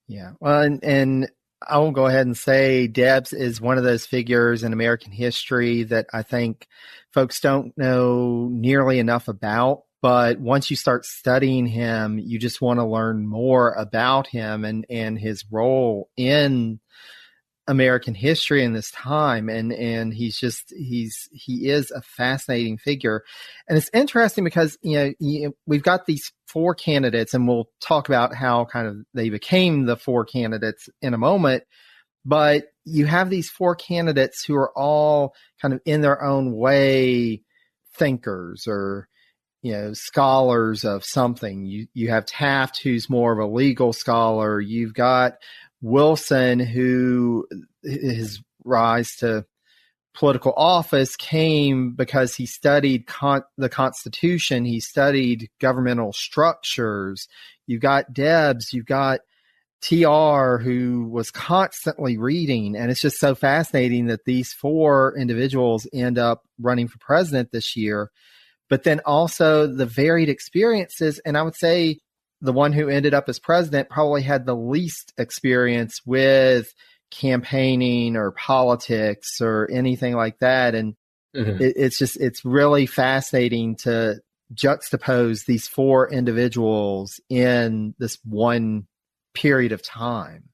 Yeah. Well, and I will go ahead and say Debs is one of those figures in American history that I think folks don't know nearly enough about. But once you start studying him, you just want to learn more about him and his role in American history in this time. And he is a fascinating figure. And it's interesting because, we've got these four candidates, and we'll talk about how kind of they became the four candidates in a moment. But you have these four candidates who are all kind of in their own way thinkers or, scholars of something. You have Taft, who's more of a legal scholar. You've got Wilson, who his rise to political office came because he studied the Constitution. He studied governmental structures. You've got Debs. You've got TR, who was constantly reading. And it's just so fascinating that these four individuals end up running for president this year. But then also the varied experiences. And I would say the one who ended up as president probably had the least experience with campaigning or politics or anything like that. And it's really fascinating to juxtapose these four individuals in this one period of time.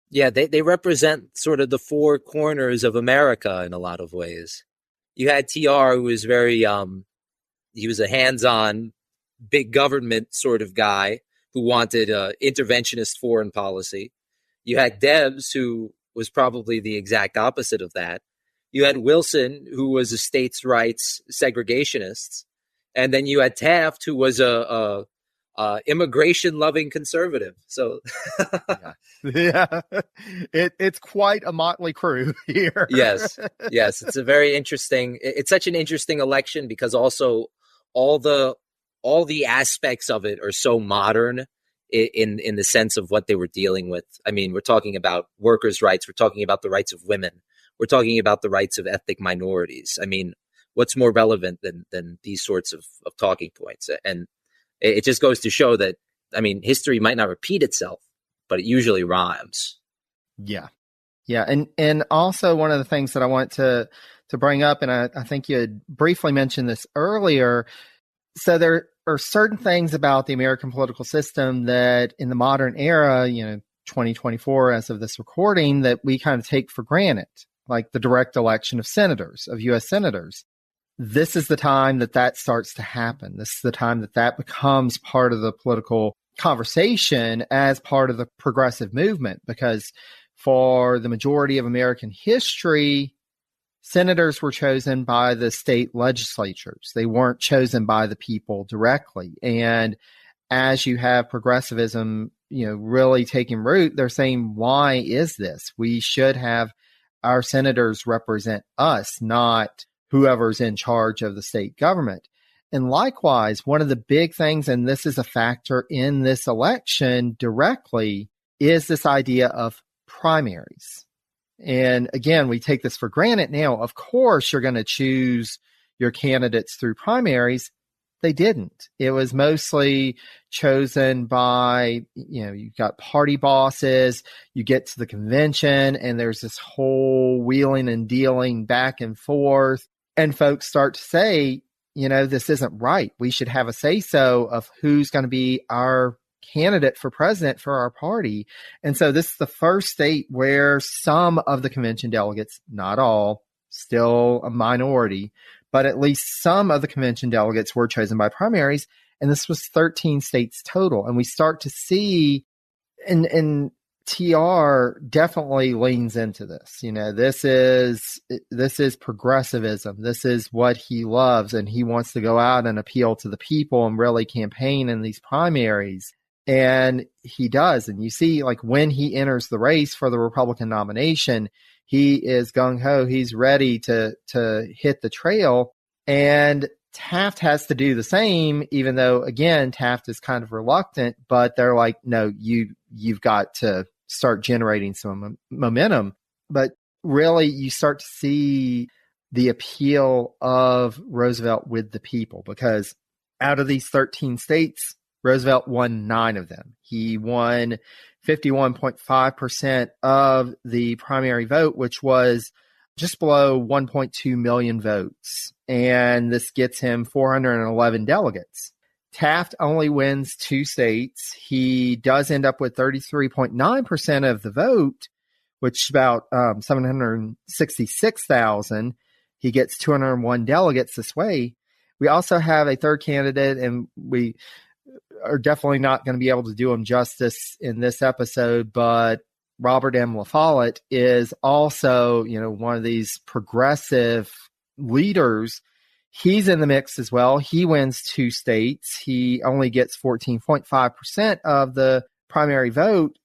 Yeah, they represent sort of the four corners of America in a lot of ways. You had TR, who was very, he was a hands-on, big government sort of guy who wanted interventionist foreign policy. You had Debs, who was probably the exact opposite of that. You had Wilson, who was a states' rights segregationist. And then you had Taft, who was a immigration-loving conservative. So,
yeah, it's quite a motley crew here.
yes, it's a very interesting. It's such an interesting election because also all the aspects of it are so modern in the sense of what they were dealing with. I mean, we're talking about workers' rights. We're talking about the rights of women. We're talking about the rights of ethnic minorities. I mean, what's more relevant than these sorts of talking points? And it just goes to show that, I mean, history might not repeat itself, but it usually rhymes.
Yeah. Yeah. And also one of the things that I want to bring up, and I think you had briefly mentioned this earlier. So there are certain things about the American political system that in the modern era, 2024 as of this recording, that we kind of take for granted, like the direct election of senators, of U.S. senators. This is the time that starts to happen. This is the time that becomes part of the political conversation as part of the progressive movement, because for the majority of American history, senators were chosen by the state legislatures. They weren't chosen by the people directly. And as you have progressivism, really taking root, they're saying, why is this? We should have our senators represent us, not whoever's in charge of the state government. And likewise, one of the big things, and this is a factor in this election directly, is this idea of primaries. And again, we take this for granted now. Of course, you're going to choose your candidates through primaries. They didn't. It was mostly chosen by, you've got party bosses, you get to the convention, and there's this whole wheeling and dealing back and forth. And folks start to say, this isn't right. We should have a say-so of who's going to be our candidate for president for our party. And so this is the first state where some of the convention delegates, not all, still a minority, but at least some of the convention delegates were chosen by primaries. And this was 13 states total. And we start to see, and TR definitely leans into this. This is progressivism. This is what he loves. And he wants to go out and appeal to the people and really campaign in these primaries. And he does. And you see, like, when he enters the race for the Republican nomination, he is gung-ho. He's ready to hit the trail. And Taft has to do the same, even though, again, Taft is kind of reluctant. But they're like, no, you've got to start generating some momentum. But really, you start to see the appeal of Roosevelt with the people, because out of these 13 states, Roosevelt won 9 of them. He won 51.5% of the primary vote, which was just below 1.2 million votes. And this gets him 411 delegates. Taft only wins 2 states. He does end up with 33.9% of the vote, which is about 766,000. He gets 201 delegates this way. We also have a third candidate, and we are definitely not going to be able to do him justice in this episode, but Robert M. La Follette is also, one of these progressive leaders. He's in the mix as well. He wins 2 states. He only gets 14.5% of the primary vote,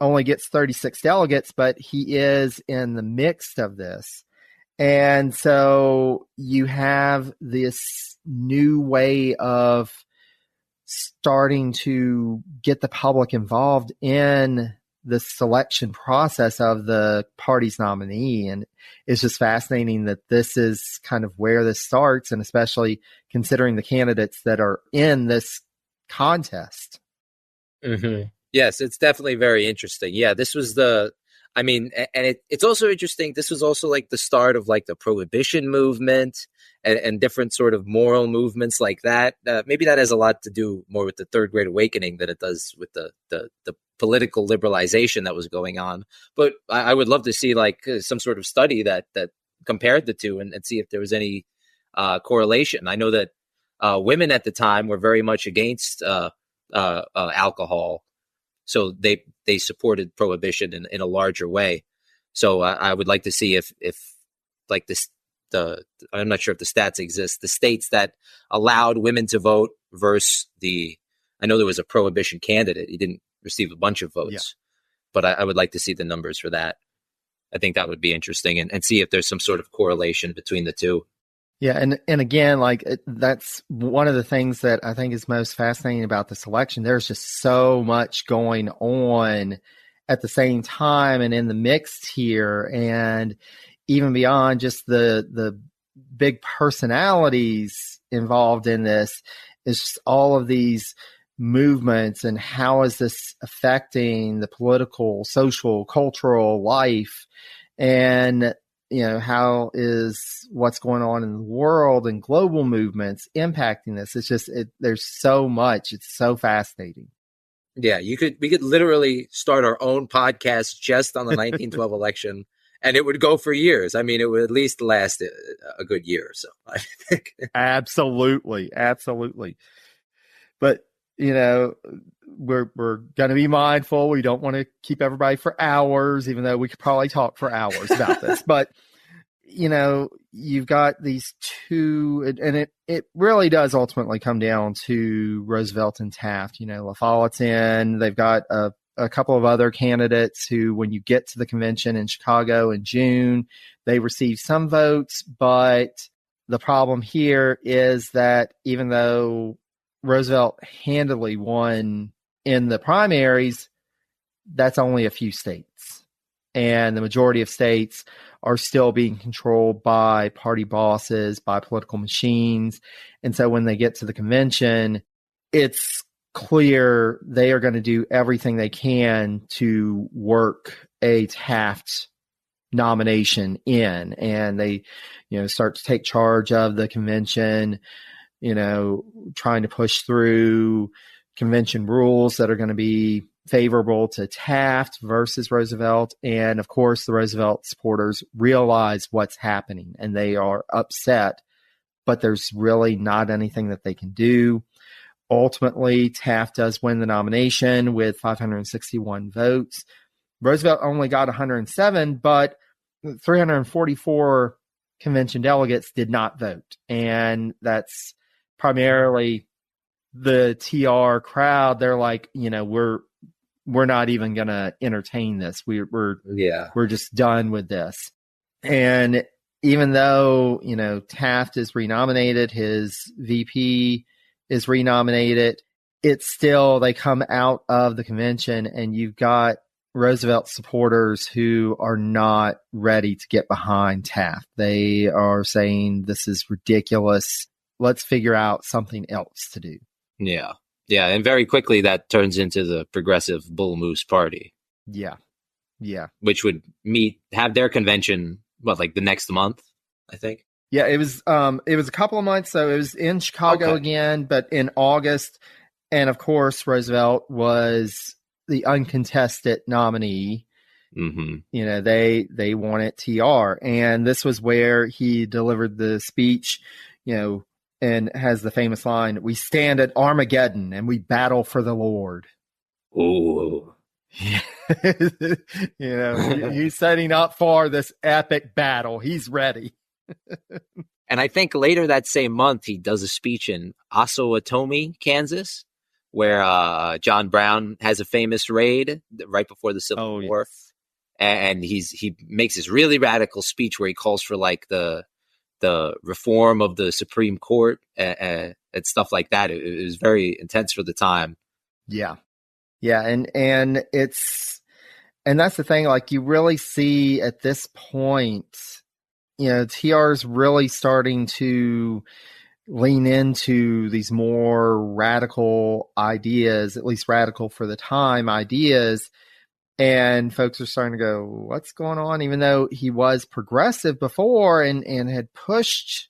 only gets 36 delegates, but he is in the mix of this. And so you have this new way of starting to get the public involved in the selection process of the party's nominee. And it's just fascinating that this is kind of where this starts, and especially considering the candidates that are in this contest.
Mm-hmm. Yes, it's definitely very interesting. Yeah, this was it's also interesting. This was also like the start of like the prohibition movement and different sort of moral movements like that. Maybe that has a lot to do more with the Third Great Awakening than it does with the political liberalization that was going on. But I would love to see like some sort of study that compared the two and see if there was any correlation. I know that women at the time were very much against alcohol, so they supported prohibition in a larger way. So I would like to see if like this, I'm not sure if the stats exist, the states that allowed women to vote versus I know there was a prohibition candidate. He didn't receive a bunch of votes, but I would like to see the numbers for that. I think that would be interesting and see if there's some sort of correlation between the two.
Yeah. And again, that's one of the things that I think is most fascinating about this election. There's just so much going on at the same time and in the mix here. And even beyond just the big personalities involved in this, is just all of these movements and how is this affecting the political, social, cultural life, and how is what's going on in the world and global movements impacting this. It's just there's so much. It's so fascinating.
Yeah, we could literally start our own podcast just on the 1912 election, and it would go for years. I mean, it would at least last a good year or so, I think.
Absolutely. But we're going to be mindful. We don't want to keep everybody for hours, even though we could probably talk for hours about this. But, you've got these two, and it really does ultimately come down to Roosevelt and Taft. La Follette's in. They've got a couple of other candidates who, when you get to the convention in Chicago in June, they receive some votes. But the problem here is that even though Roosevelt handily won in the primaries, that's only a few states. And the majority of states are still being controlled by party bosses, by political machines. And so when they get to the convention, it's clear they are going to do everything they can to work a Taft nomination in. And they, start to take charge of the convention, trying to push through convention rules that are going to be favorable to Taft versus Roosevelt. And of course, the Roosevelt supporters realize what's happening and they are upset, but there's really not anything that they can do. Ultimately, Taft does win the nomination with 561 votes. Roosevelt only got 107, but 344 convention delegates did not vote. And that's primarily the TR crowd. They're like, we're not even going to entertain this. We're just done with this. And even though, Taft is renominated, his VP is renominated, it's still, they come out of the convention and you've got Roosevelt supporters who are not ready to get behind Taft. They are saying this is ridiculous. Let's figure out something else to do.
Yeah. Yeah. And very quickly that turns into the Progressive Bull Moose Party.
Yeah. Yeah.
Which would have their convention, like the next month, I think.
Yeah, it was a couple of months. So it was in Chicago again, but in August. And of course, Roosevelt was the uncontested nominee.
Mm-hmm.
You know, they wanted TR. And this was where he delivered the speech, you know, and has the famous line, "We stand at Armageddon and we battle for the Lord."
Ooh.
You know, he's setting up for this epic battle. He's ready.
And I think later that same month, he does a speech in Osawatomie, Kansas, where John Brown has a famous raid right before the Civil War.
Yes.
And he makes this really radical speech where he calls for like the reform of the Supreme Court and stuff like that. It was very intense for the time.
Yeah. Yeah. And that's the thing, like you really see at this point, you know, TR's really starting to lean into these more radical ideas, at least radical for the time ideas. And folks are starting to go, what's going on? Even though he was progressive before and had pushed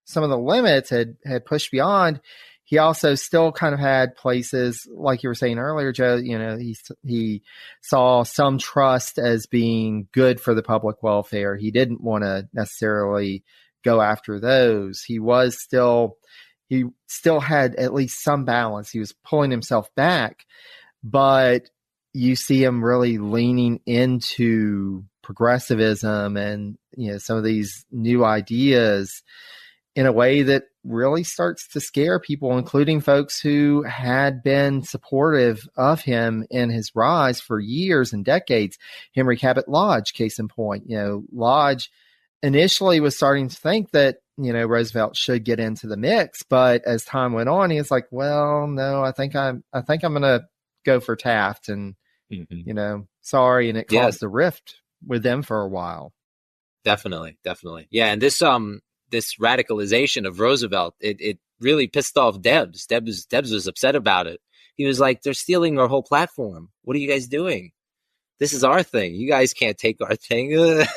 some of the limits, had pushed beyond, he also still kind of had places, like you were saying earlier, Joe, you know, he saw some trust as being good for the public welfare. He didn't want to necessarily go after those. He still had at least some balance. He was pulling himself back, but you see him really leaning into progressivism and, you know, some of these new ideas in a way that really starts to scare people, including folks who had been supportive of him in his rise for years and decades. Henry Cabot Lodge, case in point. You know, Lodge initially was starting to think that, you know, Roosevelt should get into the mix, but as time went on, he was like, well, no, I think I'm going to go for Taft, and you know, sorry, and it caused a rift with them for a while.
Definitely. Yeah, and this radicalization of Roosevelt, it really pissed off Debs. Debs was upset about it. He was like, they're stealing our whole platform. What are you guys doing? This is our thing. You guys can't take our thing.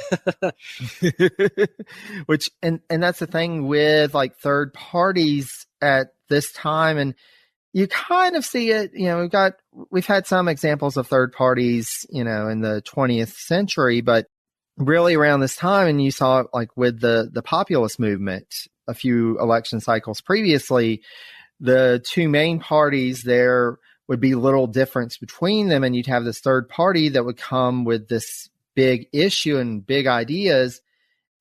Which, and that's the thing with like third parties at this time. And you kind of see it, you know, we've had some examples of third parties, you know, in the 20th century, but really around this time, and you saw it like with the populist movement a few election cycles previously, the two main parties, there would be little difference between them, and you'd have this third party that would come with this big issue and big ideas,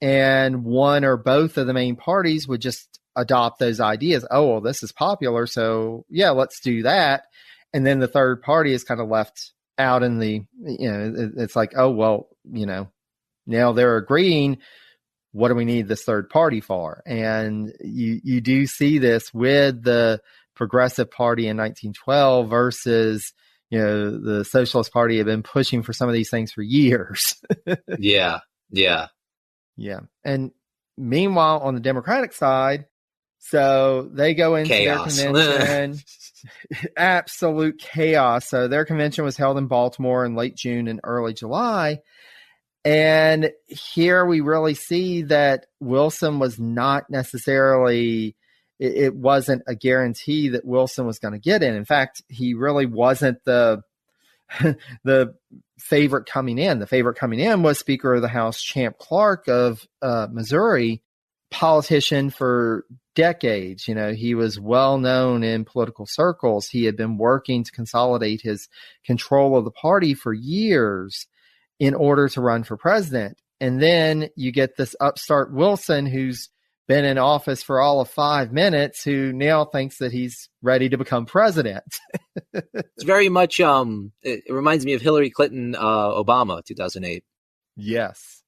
and one or both of the main parties would just adopt those ideas. Oh, well, this is popular, so yeah, let's do that. And then the third party is kind of left out in the, you know, it's like, oh, well, you know, now they're agreeing, what do we need this third party for? And you do see this with the Progressive Party in 1912 versus, you know, the Socialist Party had been pushing for some of these things for years.
Yeah.
And meanwhile, on the Democratic side, so they go into
chaos.
Their convention, absolute chaos. So their convention was held in Baltimore in late June and early July. And here we really see that Wilson was not necessarily, it wasn't a guarantee that Wilson was going to get in. In fact, he really wasn't the favorite coming in. The favorite coming in was Speaker of the House Champ Clark of Missouri, politician for decades. You know, he was well known in political circles. He had been working to consolidate his control of the party for years in order to run for president. And then you get this upstart Wilson, who's been in office for all of 5 minutes, who now thinks that he's ready to become president.
It's very much, it reminds me of Hillary Clinton, Obama, 2008.
Yes.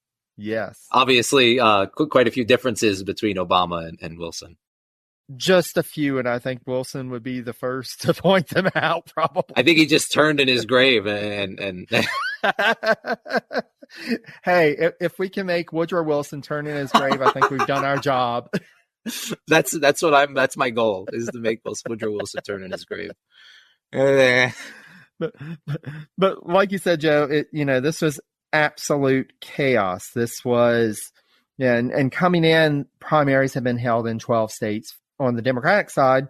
Obviously, quite a few differences between Obama and Wilson.
Just a few, and I think Wilson would be the first to point them out, probably.
I think he just turned in his grave and
Hey, if we can make Woodrow Wilson turn in his grave, I think we've done our job.
That's my goal, is to make Woodrow Wilson turn in his grave.
But like you said, Joe, this was absolute chaos. This was Yeah, and coming in, primaries have been held in 12 states. On the Democratic side,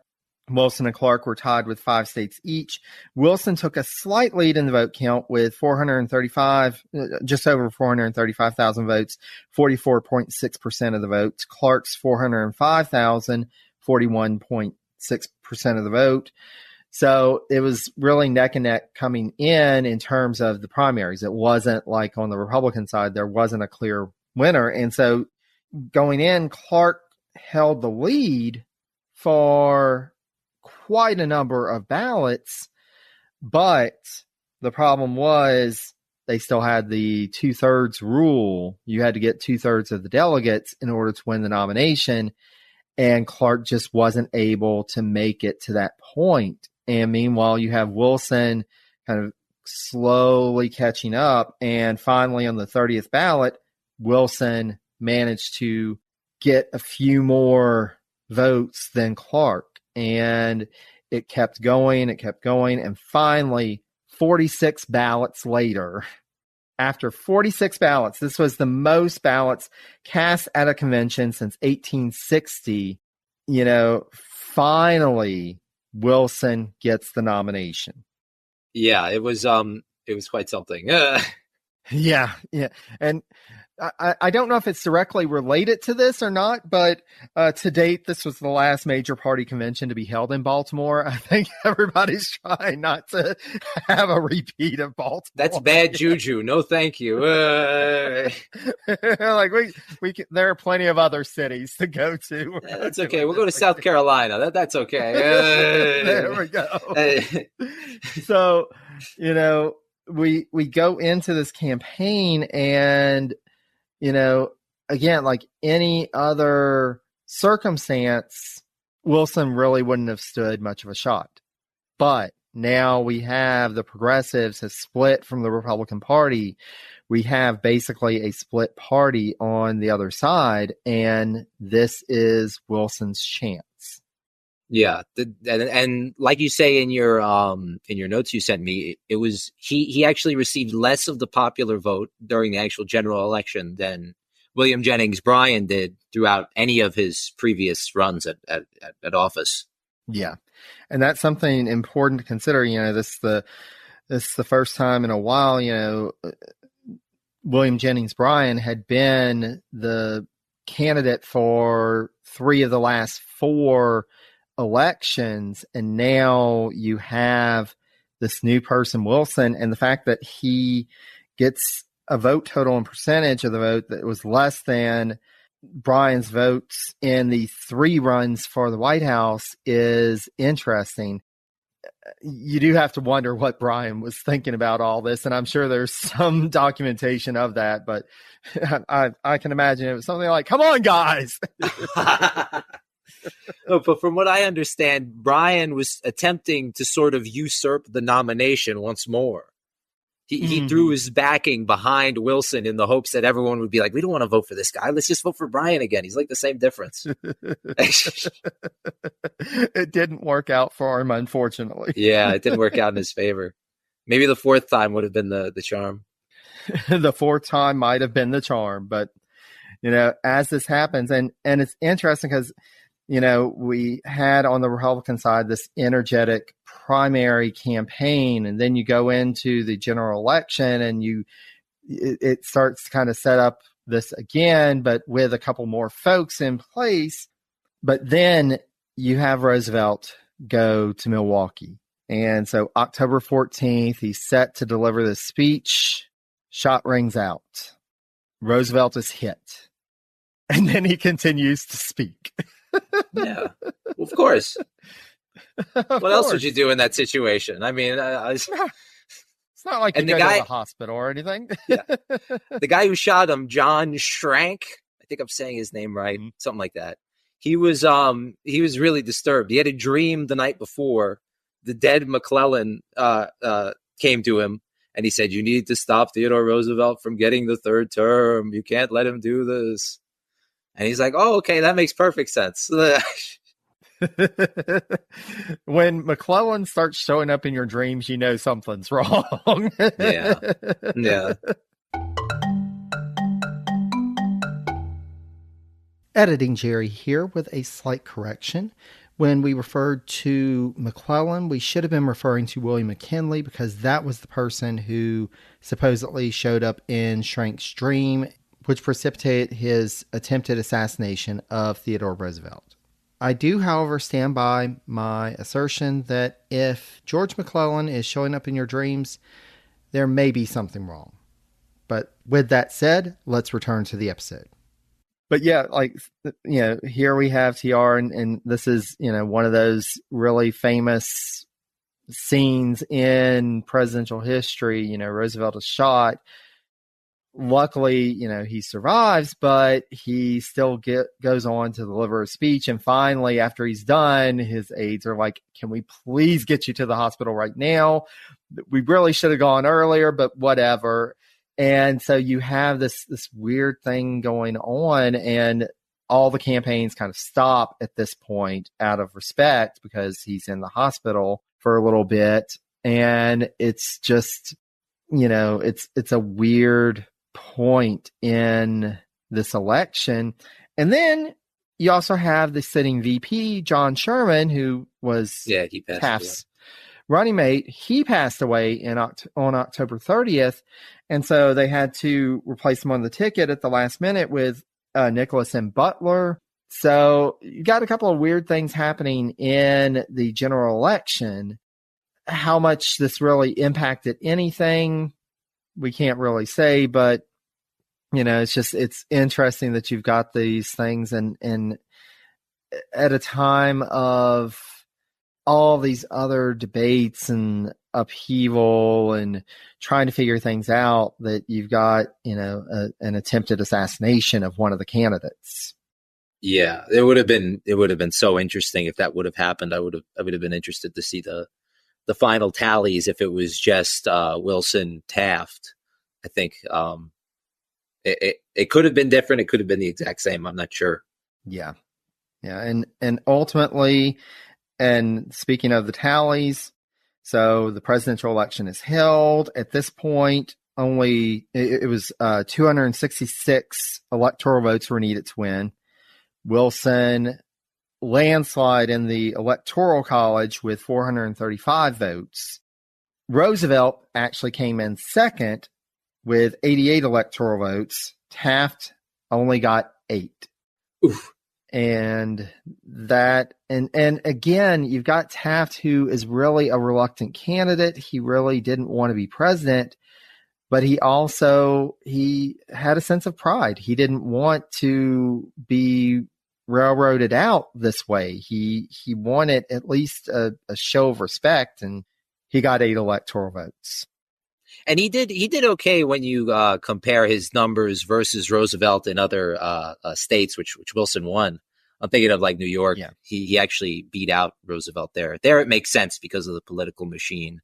Wilson and Clark were tied with 5 states each. Wilson took a slight lead in the vote count with 435, just over 435,000 votes, 44.6% of the votes. Clark's 405,000, 41.6% of the vote. So it was really neck and neck coming in terms of the primaries. It wasn't like on the Republican side, there wasn't a clear winner. And so going in, Clark held the lead for quite a number of ballots, but the problem was they still had the 2/3 rule. You had to get 2/3 of the delegates in order to win the nomination, and Clark just wasn't able to make it to that point. And meanwhile, you have Wilson kind of slowly catching up, and finally on the 30th ballot, Wilson managed to get a few more votes than Clark. And it kept going, and finally, 46 ballots later, after 46 ballots, this was the most ballots cast at a convention since 1860, finally Wilson gets the nomination.
Yeah, it was quite something.
Yeah. And I don't know if it's directly related to this or not, but to date, this was the last major party convention to be held in Baltimore. I think everybody's trying not to have a repeat of Baltimore.
That's bad juju. No, thank you.
Like we can, there are plenty of other cities to go to.
That's okay. We'll go to South Carolina. That's okay.
There we go. So, we go into this campaign and, again, like any other circumstance, Wilson really wouldn't have stood much of a shot. But now we have the progressives has split from the Republican Party. We have basically a split party on the other side, and this is Wilson's chance.
Yeah, and like you say in your notes you sent me, it was he actually received less of the popular vote during the actual general election than William Jennings Bryan did throughout any of his previous runs at office.
Yeah, and that's something important to consider. This is the first time in a while. William Jennings Bryan had been the candidate for 3 of the last 4 elections, and now you have this new person, Wilson, and the fact that he gets a vote total and percentage of the vote that was less than Bryan's votes in the 3 runs for the White House is interesting. You do have to wonder what Bryan was thinking about all this, and I'm sure there's some documentation of that, but I can imagine it was something like, come on, guys.
No, but from what I understand, Bryan was attempting to sort of usurp the nomination once more. He threw his backing behind Wilson in the hopes that everyone would be like, we don't want to vote for this guy. Let's just vote for Bryan again. He's like the same difference.
It didn't work out for him, unfortunately.
Yeah, it didn't work out in his favor. Maybe the 4th time would have been the charm.
The 4th time might have been the charm. But, as this happens, and it's interesting because, we had on the Republican side this energetic primary campaign, and then you go into the general election and it starts to kind of set up this again, but with a couple more folks in place. But then you have Roosevelt go to Milwaukee. And so October 14th, he's set to deliver this speech. Shot rings out. Roosevelt is hit. And then he continues to speak.
Yeah, well, of course. What else would you do in that situation? I mean,
it's not like you go to the hospital or anything.
Yeah. The guy who shot him, John Schrank, I think I'm saying his name right, something like that. He was really disturbed. He had a dream the night before. The dead McClellan came to him, and he said, "You need to stop Theodore Roosevelt from getting the 3rd term. You can't let him do this." And he's like, "Oh, okay, that makes perfect sense."
When McClellan starts showing up in your dreams, you know something's wrong.
Yeah.
Editing Jerry here with a slight correction. When we referred to McClellan, we should have been referring to William McKinley because that was the person who supposedly showed up in Schrank's dream, which precipitated his attempted assassination of Theodore Roosevelt. I do, however, stand by my assertion that if George McClellan is showing up in your dreams, there may be something wrong. But with that said, let's return to the episode. But yeah, here we have TR, and this is, one of those really famous scenes in presidential history. Roosevelt is shot. Luckily, he survives, but he still goes on to deliver a speech. And finally, after he's done, his aides are like, can we please get you to the hospital right now? We really should have gone earlier, but whatever. And so you have this weird thing going on, and all the campaigns kind of stop at this point out of respect because he's in the hospital for a little bit. And it's just, it's a weird point in this election. And then you also have the sitting VP, John Sherman, who was Taft's running mate. He passed away on October 30th. And so they had to replace him on the ticket at the last minute with Nicholas M. Butler. So you got a couple of weird things happening in the general election. How much this really impacted anything, we can't really say, but it's interesting that you've got these things and at a time of all these other debates and upheaval and trying to figure things out, that you've got, an attempted assassination of one of the candidates.
Yeah, it would have been so interesting if that would have happened. I would have been interested to see the final tallies if it was just Wilson Taft. I think it could have been different. It could have been the exact same. I'm not sure.
Yeah. And ultimately, and speaking of the tallies, so the presidential election is held. At this point, it was 266 electoral votes were needed to win. Wilson landslide in the Electoral College with 435 votes. Roosevelt actually came in second with 88 electoral votes. Taft only got 8.
Oof.
And that, and again, you've got Taft, who is really a reluctant candidate. He really didn't want to be president, but he had a sense of pride. He didn't want to be railroaded out this way. He wanted at least a show of respect, and he got 8 electoral votes.
And he did okay when you compare his numbers versus Roosevelt in other states, which Wilson won. I'm thinking of like New York. Yeah. He actually beat out Roosevelt there. There it makes sense because of the political machine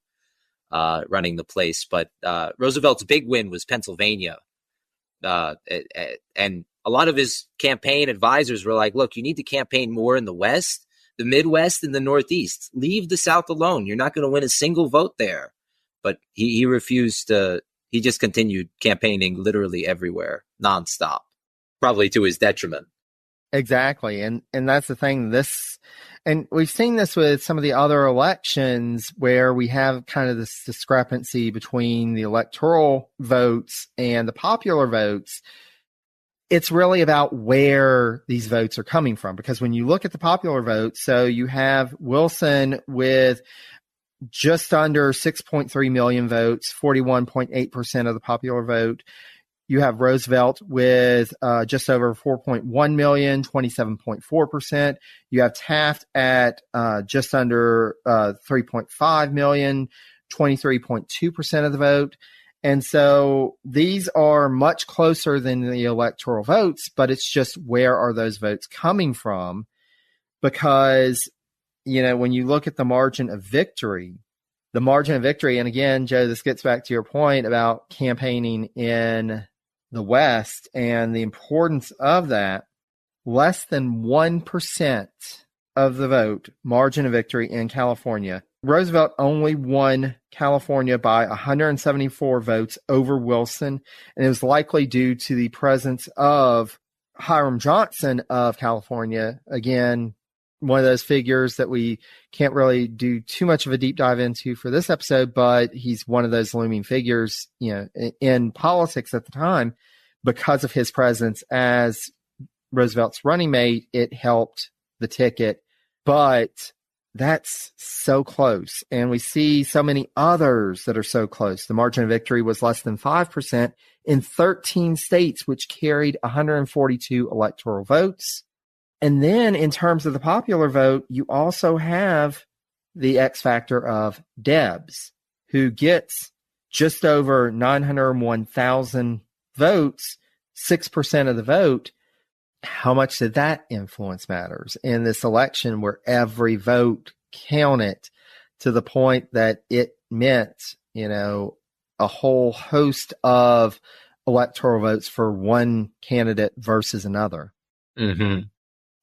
running the place. But Roosevelt's big win was Pennsylvania. And a lot of his campaign advisors were like, look, you need to campaign more in the West, the Midwest, and the Northeast. Leave the South alone. You're not going to win a single vote there. But he refused to. He just continued campaigning literally everywhere, nonstop, probably to his detriment.
Exactly. And that's the thing. And we've seen this with some of the other elections where we have kind of this discrepancy between the electoral votes and the popular votes. It's really about where these votes are coming from, because when you look at the popular votes, so you have Wilson with just under 6.3 million votes, 41.8% of the popular vote. You have Roosevelt with just over 4.1 million, 27.4%. You have Taft at just under 3.5 million, 23.2% of the vote. And so these are much closer than the electoral votes, but it's just where are those votes coming from? Because when you look at the margin of victory, and again, Joe, this gets back to your point about campaigning in the West and the importance of that, less than 1% of the vote margin of victory in California. Roosevelt only won California by 174 votes over Wilson, and it was likely due to the presence of Hiram Johnson of California, again, one of those figures that we can't really do too much of a deep dive into for this episode, but he's one of those looming figures, in politics at the time. Because of his presence as Roosevelt's running mate, it helped the ticket. But that's so close. And we see so many others that are so close. The margin of victory was less than 5% in 13 states, which carried 142 electoral votes. And then in terms of the popular vote, you also have the X factor of Debs, who gets just over 901,000 votes, 6% of the vote. How much did that influence matters in this election where every vote counted to the point that it meant, a whole host of electoral votes for one candidate versus another?
Mm-hmm.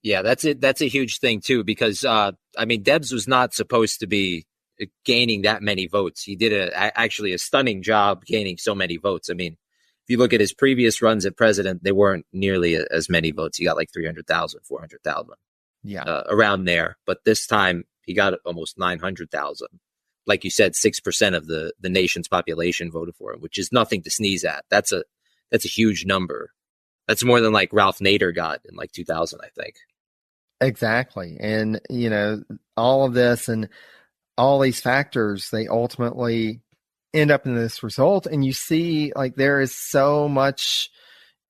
Yeah, that's it. That's a huge thing too, because Debs was not supposed to be gaining that many votes. He did actually a stunning job gaining so many votes. I mean, if you look at his previous runs at president, they weren't nearly as many votes. He got like 300,000, 400,000, around there. But this time he got almost 900,000. Like you said, 6% of the nation's population voted for him, which is nothing to sneeze at. That's a huge number. That's more than like Ralph Nader got in like 2000, I think.
Exactly. And, all of this and all these factors, they ultimately end up in this result. And you see, like, there is so much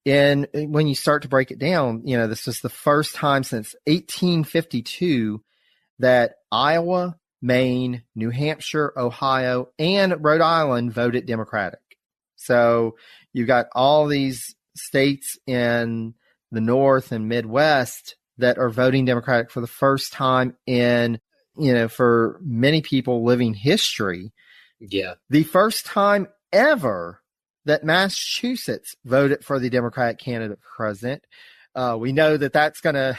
when you start to break it down, this was the first time since 1852 that Iowa, Maine, New Hampshire, Ohio, and Rhode Island voted Democratic. So you've got all these states in the North and Midwest that are voting Democratic for the first time in, for many people, living history.
Yeah.
The first time ever that Massachusetts voted for the Democratic candidate for president. We know that that's gonna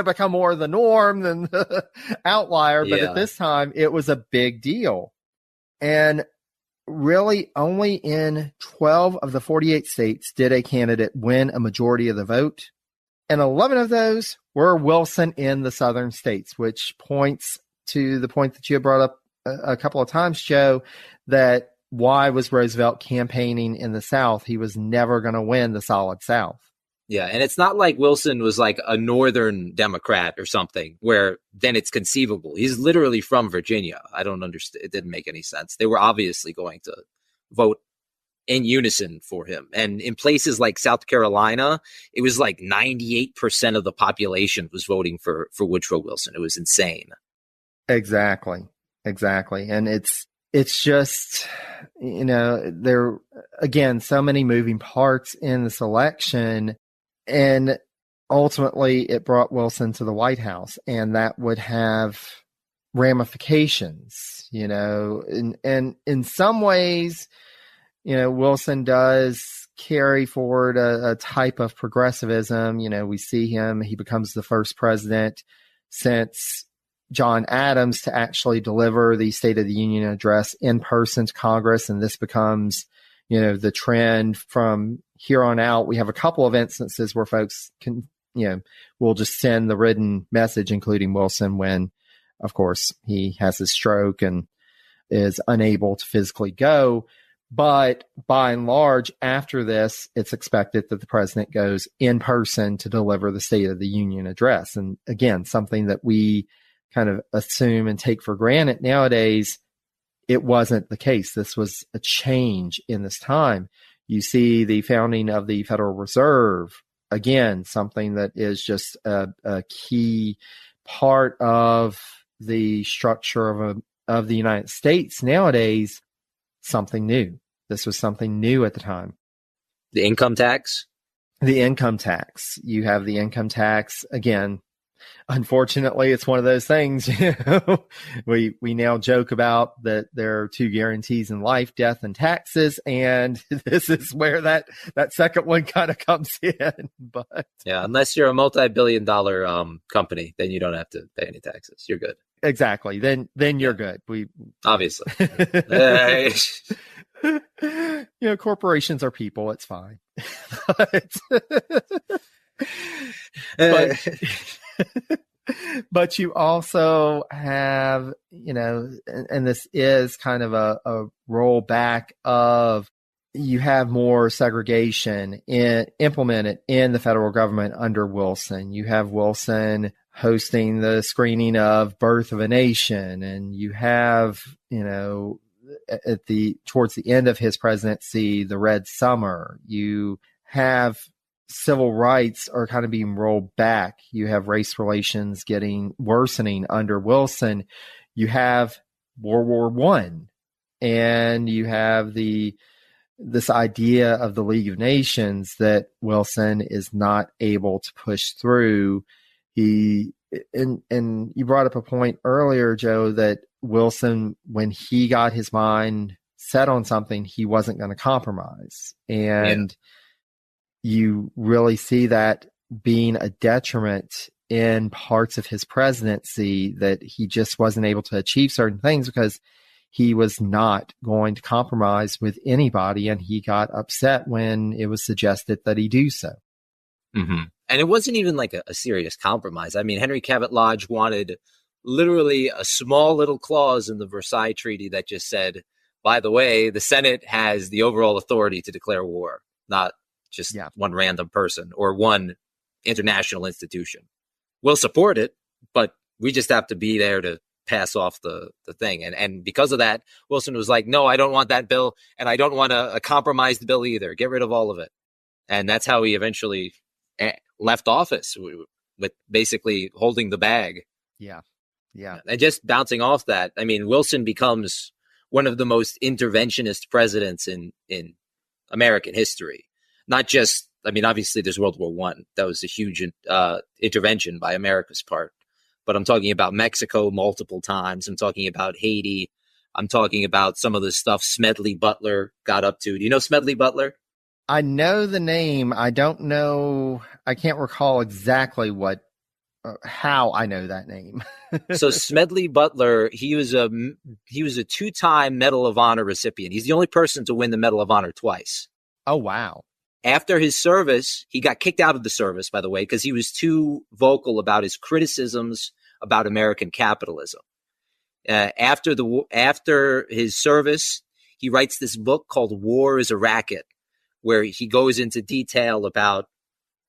become more the norm than the outlier, but at this time it was a big deal. And really only in 12 of the 48 states did a candidate win a majority of the vote. And 11 of those were Wilson in the southern states, which points to the point that you have brought up a couple of times, Joe, that why was Roosevelt campaigning in the South? He was never going to win the solid South.
Yeah, and it's not like Wilson was like a northern Democrat or something where then it's conceivable. He's literally from Virginia. I don't understand. It didn't make any sense. They were obviously going to vote in unison for him. And in places like South Carolina, it was like 98% of the population was voting for Woodrow Wilson. It was insane.
Exactly. And it's just, there, again, so many moving parts in this election. And ultimately, it brought Wilson to the White House, and that would have ramifications, and in some ways, Wilson does carry forward a type of progressivism. We see he becomes the first president since John Adams to actually deliver the State of the Union address in person to Congress, and this becomes, the trend from here on out. We have a couple of instances where folks can, will just send the written message, including Wilson, when, of course, he has his stroke and is unable to physically go. But by and large, after this, it's expected that the president goes in person to deliver the State of the Union address. And again, something that we kind of assume and take for granted nowadays, it wasn't the case. This was a change in this time. You see the founding of the Federal Reserve, again, something that is just a key part of the structure of the United States nowadays. Something new. This was something new at the time.
The income tax?
The income tax. You have the income tax. Again, unfortunately, it's one of those things, we now joke about that there are two guarantees in life, death and taxes. And this is where that second one kind of comes in. But
yeah, unless you're a multi-billion-dollar company, then you don't have to pay any taxes. You're good.
Exactly. Then you're good. We
obviously.
Corporations are people. It's fine. but, but you also have, and this is kind of a rollback of, you have more segregation implemented in the federal government under Wilson. You have Wilson hosting the screening of Birth of a Nation, and you have, towards the end of his presidency, the Red Summer. You have civil rights are kind of being rolled back. You have race relations worsening under Wilson. You have World War I, and you have this idea of the League of Nations that Wilson is not able to push through. And you brought up a point earlier, Joe, that Wilson, when he got his mind set on something, he wasn't going to compromise. And you really see that being a detriment in parts of his presidency, that he just wasn't able to achieve certain things because he was not going to compromise with anybody, and he got upset when it was suggested that he do so.
Mm-hmm. And it wasn't even like a serious compromise. I mean, Henry Cabot Lodge wanted literally a small little clause in the Versailles Treaty that just said, by the way, the Senate has the overall authority to declare war, not just one random person or one international institution. We'll support it, but we just have to be there to pass off the thing. And because of that, Wilson was like, no, I don't want that bill, and I don't want a compromised bill either. Get rid of all of it. And that's how he eventually left office, with basically holding the bag.
Yeah.
And just bouncing off that, I mean, Wilson becomes one of the most interventionist presidents in American history. Not just, I mean, obviously there's World War I. That was a huge intervention by America's part. But I'm talking about Mexico multiple times. I'm talking about Haiti. I'm talking about some of the stuff Smedley Butler got up to. Do you know Smedley Butler?
I know the name. I don't know. I can't recall exactly how I know that name.
So Smedley Butler, he was a 2-time Medal of Honor recipient. He's the only person to win the Medal of Honor twice.
Oh, wow. After
After his service, he got kicked out of the service, by the way, because he was too vocal about his criticisms about American capitalism. After his service, he writes this book called War is a Racket, where he goes into detail about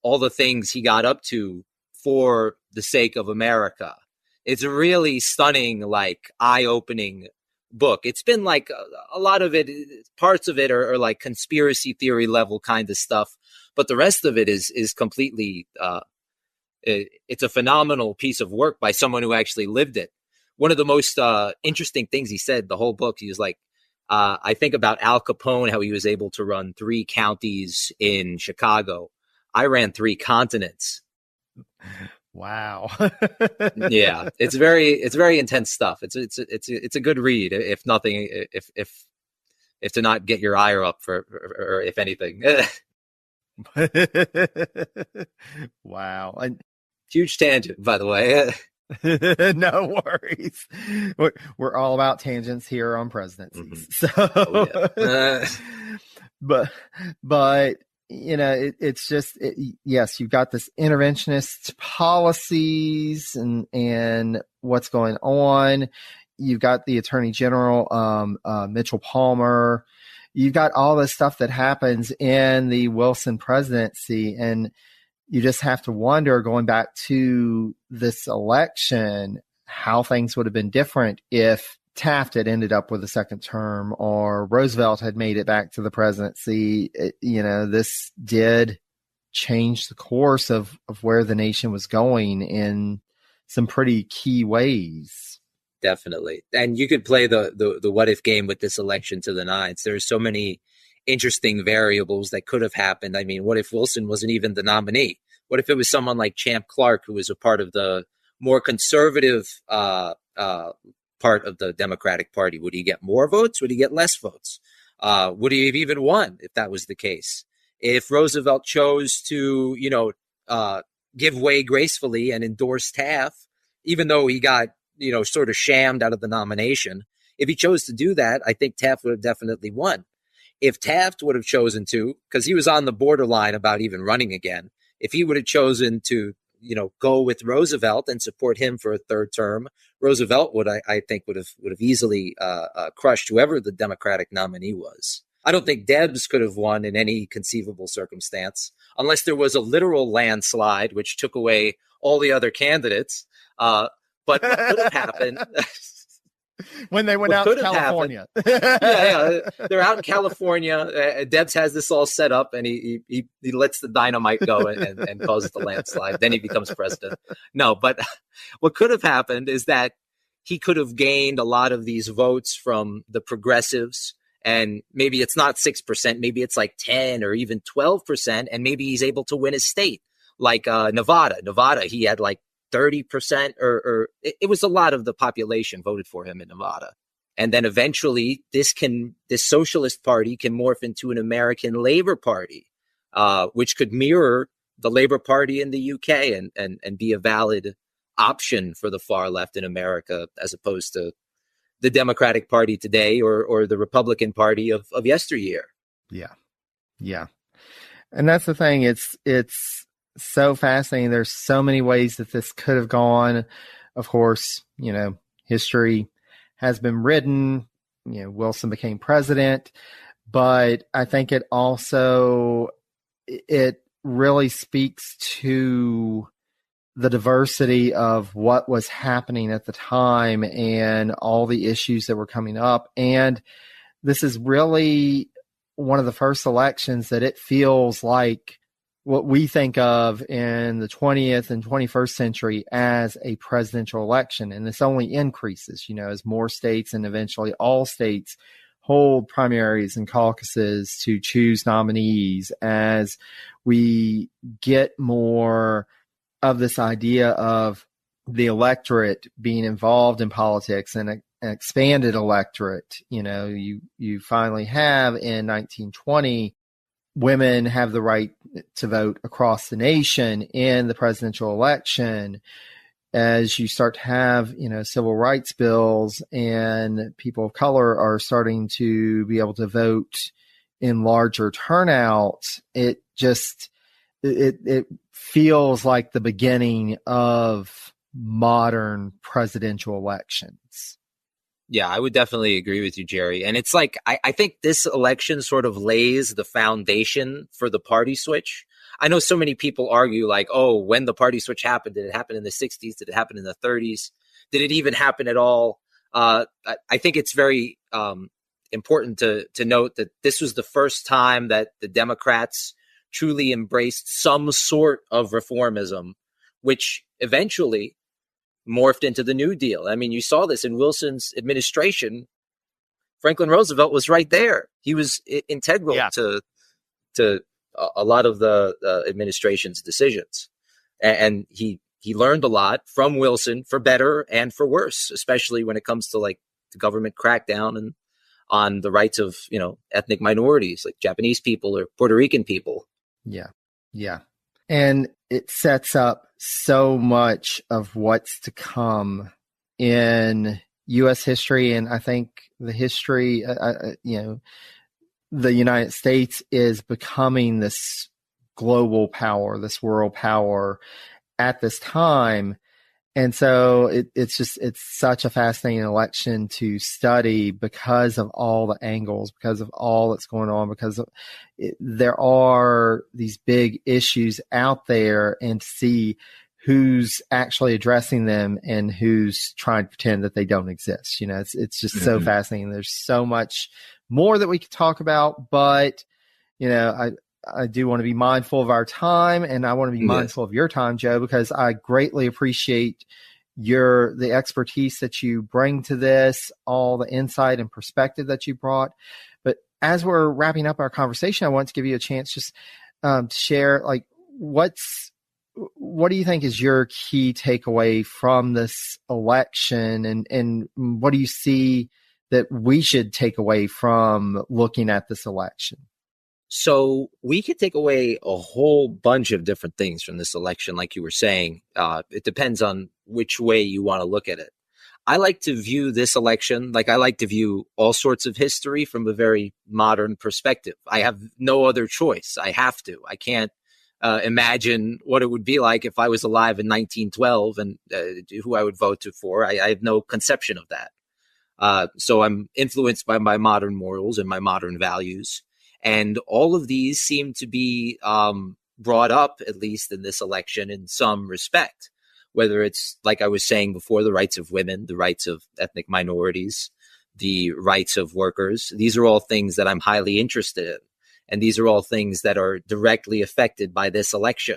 all the things he got up to for the sake of America. It's a really stunning, like, eye-opening book. It's been like a lot of it, parts of it are like conspiracy theory level kind of stuff, but the rest of it is completely, it's a phenomenal piece of work by someone who actually lived it. One of the most interesting things he said, the whole book, he was like, I think about Al Capone, how he was able to run 3 counties in Chicago. I ran 3 continents.
Wow.
Yeah, it's very intense stuff. It's a good read, if nothing, if to not get your ire up or if anything.
Wow.
Huge tangent, by the way.
No worries. We're all about tangents here on presidencies.
Mm-hmm.
So, but it's just, yes, you've got this interventionist policies and what's going on. You've got the Attorney General, Mitchell Palmer. You've got all this stuff that happens in the Wilson presidency, and you just have to wonder, going back to this election, how things would have been different if Taft had ended up with a second term or Roosevelt had made it back to the presidency. This did change the course of where the nation was going in some pretty key ways.
Definitely. And you could play the what if game with this election to the nines. There's so many interesting variables that could have happened. I mean, what if Wilson wasn't even the nominee? What if it was someone like Champ Clark, who was a part of the more conservative part of the Democratic Party? Would he get more votes? Would he get less votes? Would he have even won if that was the case? If Roosevelt chose to, give way gracefully and endorse Taft, even though he got, sort of shammed out of the nomination, if he chose to do that, I think Taft would have definitely won. if Taft would have chosen to, because he was on the borderline about even running again, if he would have chosen to, go with Roosevelt and support him for a third term, Roosevelt I think would have easily crushed whoever the Democratic nominee was. I don't think Debs could have won in any conceivable circumstance unless there was a literal landslide, which took away all the other candidates. But what could have happened
when they went out to California.
They're out in California. Debs has this all set up, and he lets the dynamite go and causes the landslide. Then he becomes president. No, but what could have happened is that he could have gained a lot of these votes from the progressives. And maybe it's not 6%, maybe it's like 10 or even 12%. And maybe he's able to win a state like Nevada. Nevada, he had like 30% or it was a lot of the population voted for him in Nevada. And then eventually this Socialist Party can morph into an American Labor Party, which could mirror the Labor Party in the UK and be a valid option for the far left in America, as opposed to the Democratic Party today or the Republican Party of yesteryear.
Yeah. And that's the thing. It's so fascinating. There's so many ways that this could have gone. Of course, history has been written. Wilson became president, but I think it really speaks to the diversity of what was happening at the time and all the issues that were coming up. And this is really one of the first elections that it feels like what we think of in the 20th and 21st century as a presidential election. And this only increases, as more states and eventually all states hold primaries and caucuses to choose nominees, as we get more of this idea of the electorate being involved in politics and an expanded electorate. You finally have in 1920, women have the right to vote across the nation in the presidential election. As you start to have, civil rights bills and people of color are starting to be able to vote in larger turnouts, it feels like the beginning of modern presidential elections.
Yeah, I would definitely agree with you, Jerry. And it's like, I think this election sort of lays the foundation for the party switch. I know so many people argue like, oh, when the party switch happened, did it happen in the 60s? Did it happen in the 30s? Did it even happen at all? I think it's very important to note that this was the first time that the Democrats truly embraced some sort of reformism, which eventually morphed into the New Deal. I mean, you saw this in Wilson's administration. Franklin Roosevelt was right there. He was integral to a lot of the administration's decisions. And he learned a lot from Wilson, for better and for worse, especially when it comes to like the government crackdown and on the rights of, ethnic minorities like Japanese people or Puerto Rican people.
Yeah. And it sets up so much of what's to come in U.S. history. And I think the history, the United States is becoming this global power, this world power at this time. And so it's such a fascinating election to study because of all the angles, because of all that's going on, because there are these big issues out there, and to see who's actually addressing them and who's trying to pretend that they don't exist. It's just so fascinating. There's so much more that we could talk about, but I do want to be mindful of our time, and I want to be mindful of your time, Joe, because I greatly appreciate the expertise that you bring to this, all the insight and perspective that you brought. But as we're wrapping up our conversation, I want to give you a chance just to share, like, what do you think is your key takeaway from this election, and what do you see that we should take away from looking at this election?
So we could take away a whole bunch of different things from this election. Like you were saying, it depends on which way you want to look at it. I like to view this election, like I like to view all sorts of history from a very modern perspective. I have no other choice. I have to. I can't imagine what it would be like if I was alive in 1912 and who I would vote for. I have no conception of that. So I'm influenced by my modern morals and my modern values. And all of these seem to be brought up, at least in this election, in some respect, whether it's, like I was saying before, the rights of women, the rights of ethnic minorities, the rights of workers. These are all things that I'm highly interested in. And these are all things that are directly affected by this election.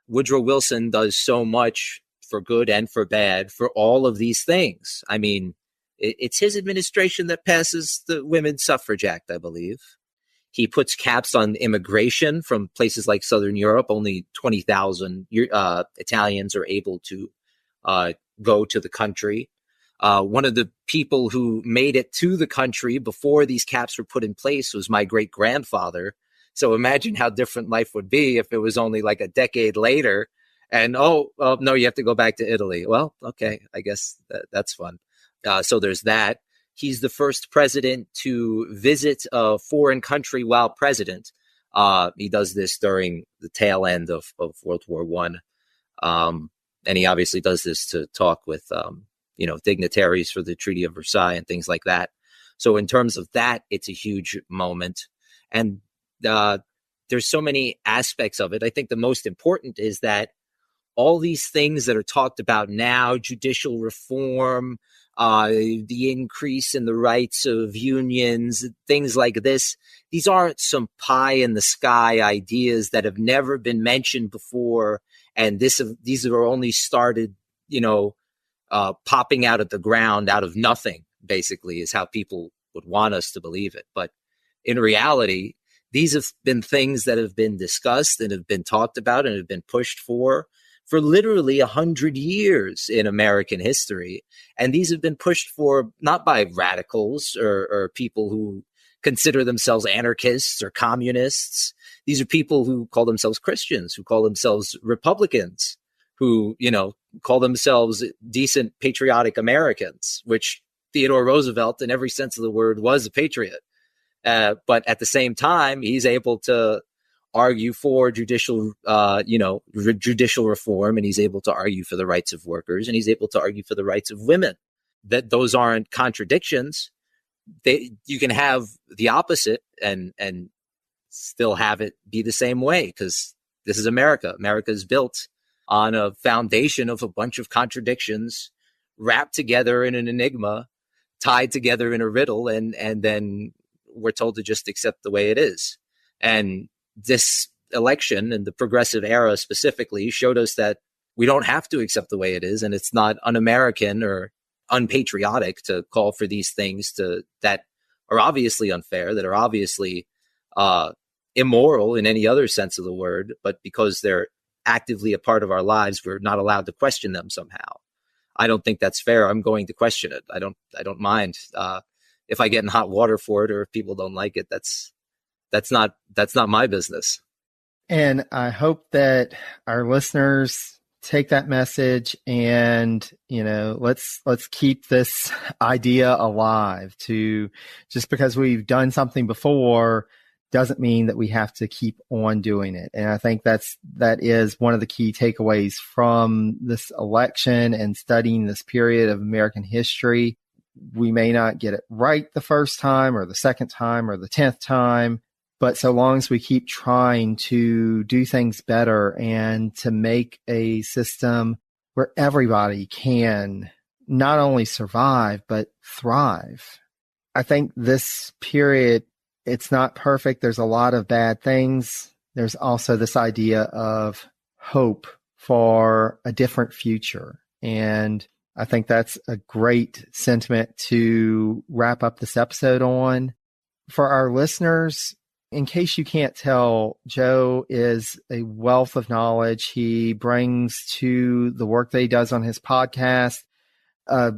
Woodrow Wilson does so much for good and for bad for all of these things. I mean, it's his administration that passes the Women's Suffrage Act, I believe. He puts caps on immigration from places like Southern Europe. Only 20,000 Italians are able to go to the country. One of the people who made it to the country before these caps were put in place was my great-grandfather. So imagine how different life would be if it was only like a decade later. And, no, you have to go back to Italy. Well, okay, I guess that's fun. So there's that. He's the first president to visit a foreign country while president. He does this during the tail end of World War I. And he obviously does this to talk with, dignitaries for the Treaty of Versailles and things like that. So in terms of that, it's a huge moment. And there's so many aspects of it. I think the most important is that all these things that are talked about now, judicial reform, the increase in the rights of unions, things like this, these aren't some pie in the sky ideas that have never been mentioned before. And these are only started, popping out of the ground out of nothing, basically, is how people would want us to believe it. But in reality, these have been things that have been discussed and have been talked about and have been pushed for literally 100 years in American history. And these have been pushed for not by radicals or people who consider themselves anarchists or communists. These are people who call themselves Christians, who call themselves Republicans, who, call themselves decent patriotic Americans, which Theodore Roosevelt, in every sense of the word, was a patriot. But at the same time, he's able to argue for judicial reform, and he's able to argue for the rights of workers, and he's able to argue for the rights of women. That those aren't contradictions. You can have the opposite and still have it be the same way, because this is America. America is built on a foundation of a bunch of contradictions wrapped together in an enigma, tied together in a riddle, and then we're told to just accept the way it is. And this election and the progressive era specifically showed us that we don't have to accept the way it is, and it's not un-American or unpatriotic to call for these things that are obviously unfair, that are obviously immoral in any other sense of the word, but because they're actively a part of our lives, we're not allowed to question them somehow. I don't think that's fair. I'm going to question it. I don't mind if I get in hot water for it, or if people don't like it. That's not my business.
And I hope that our listeners take that message and, let's keep this idea alive. To just because we've done something before doesn't mean that we have to keep on doing it. And I think that is one of the key takeaways from this election and studying this period of American history. We may not get it right the first time or the second time or the 10th time, but so long as we keep trying to do things better and to make a system where everybody can not only survive, but thrive. I think this period, it's not perfect. There's a lot of bad things. There's also this idea of hope for a different future. And I think that's a great sentiment to wrap up this episode on. For our listeners, in case you can't tell, Joe is a wealth of knowledge. He brings to the work that he does on his podcast a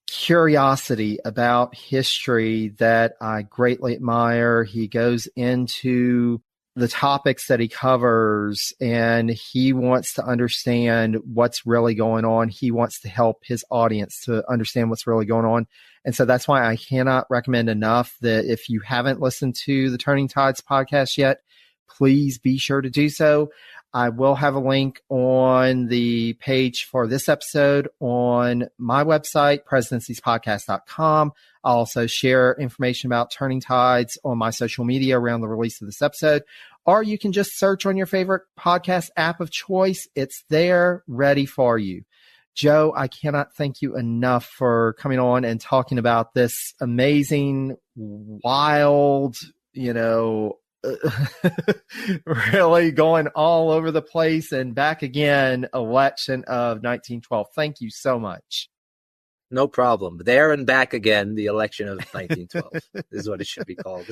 curiosity about history that I greatly admire. He goes into the topics that he covers, and he wants to understand what's really going on. He wants to help his audience to understand what's really going on. And so that's why I cannot recommend enough that if you haven't listened to the Turning Tides podcast yet, please be sure to do so. I will have a link on the page for this episode on my website, presidenciespodcast.com. I'll also share information about Turning Tides on my social media around the release of this episode, or you can just search on your favorite podcast app of choice. It's there, ready for you. Joe, I cannot thank you enough for coming on and talking about this amazing, wild, really going all over the place and back again election of 1912. Thank you so much.
No problem. There and back again, the election of 1912 is what it should be called.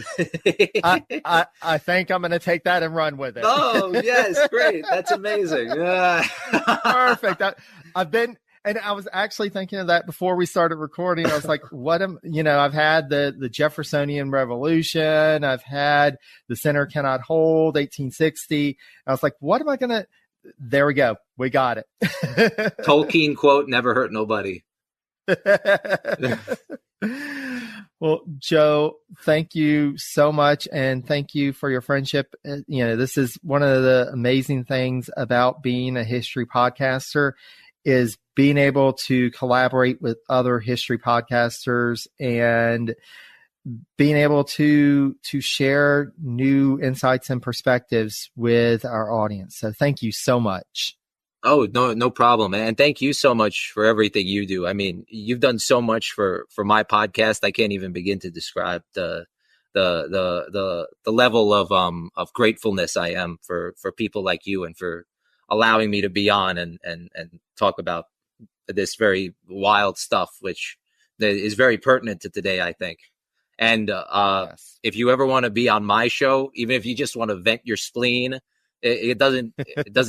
I think I'm going to take that and run with it.
Oh, yes. Great. That's amazing.
Perfect. And I was actually thinking of that before we started recording. I was like, I've had the Jeffersonian Revolution. I've had the Center Cannot Hold, 1860. I was like, what am I going to, there we go. We got it.
Tolkien quote, never hurt nobody.
Well, Joe, thank you so much. And thank you for your friendship. This is one of the amazing things about being a history podcaster is being able to collaborate with other history podcasters and being able to share new insights and perspectives with our audience. So thank you so much.
Oh, no problem. And thank you so much for everything you do. I mean, you've done so much for my podcast. I can't even begin to describe the level of gratefulness I am for people like you and for allowing me to be on and talk about this very wild stuff, which is very pertinent to today, I think. And yes. If you ever want to be on my show, even if you just want to vent your spleen, it doesn't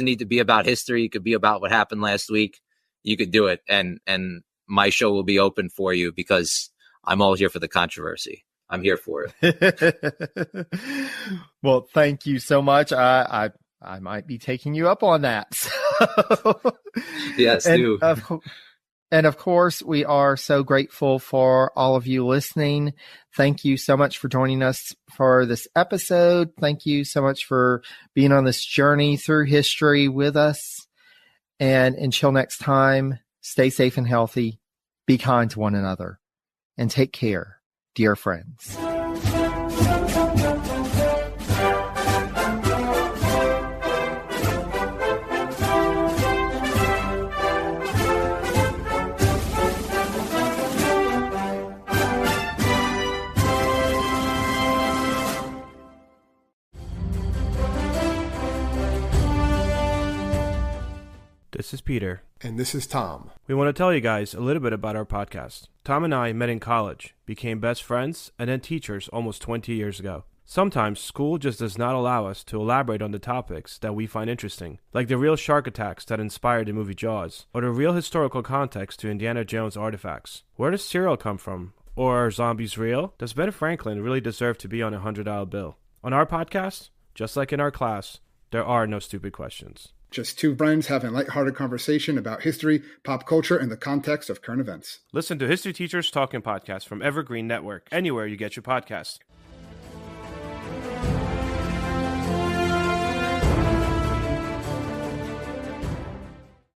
need to be about history. It could be about what happened last week. You could do it, and my show will be open for you because I'm all here for the controversy. I'm here for it.
Well, thank you so much. I might be taking you up on that.
Yes, do.
And of course, we are so grateful for all of you listening. Thank you so much for joining us for this episode. Thank you so much for being on this journey through history with us. And until next time, stay safe and healthy, be kind to one another, and take care, dear friends.
This is Peter.
And this is Tom.
We want to tell you guys a little bit about our podcast. Tom and I met in college, became best friends, and then teachers almost 20 years ago. Sometimes school just does not allow us to elaborate on the topics that we find interesting, like the real shark attacks that inspired the movie Jaws, or the real historical context to Indiana Jones artifacts. Where does cereal come from? Or are zombies real? Does Ben Franklin really deserve to be on a $100 bill? On our podcast, just like in our class, there are no stupid questions.
Just two friends having a lighthearted conversation about history, pop culture, and the context of current events.
Listen to History Teachers Talking Podcast from Evergreen Network, anywhere you get your podcasts.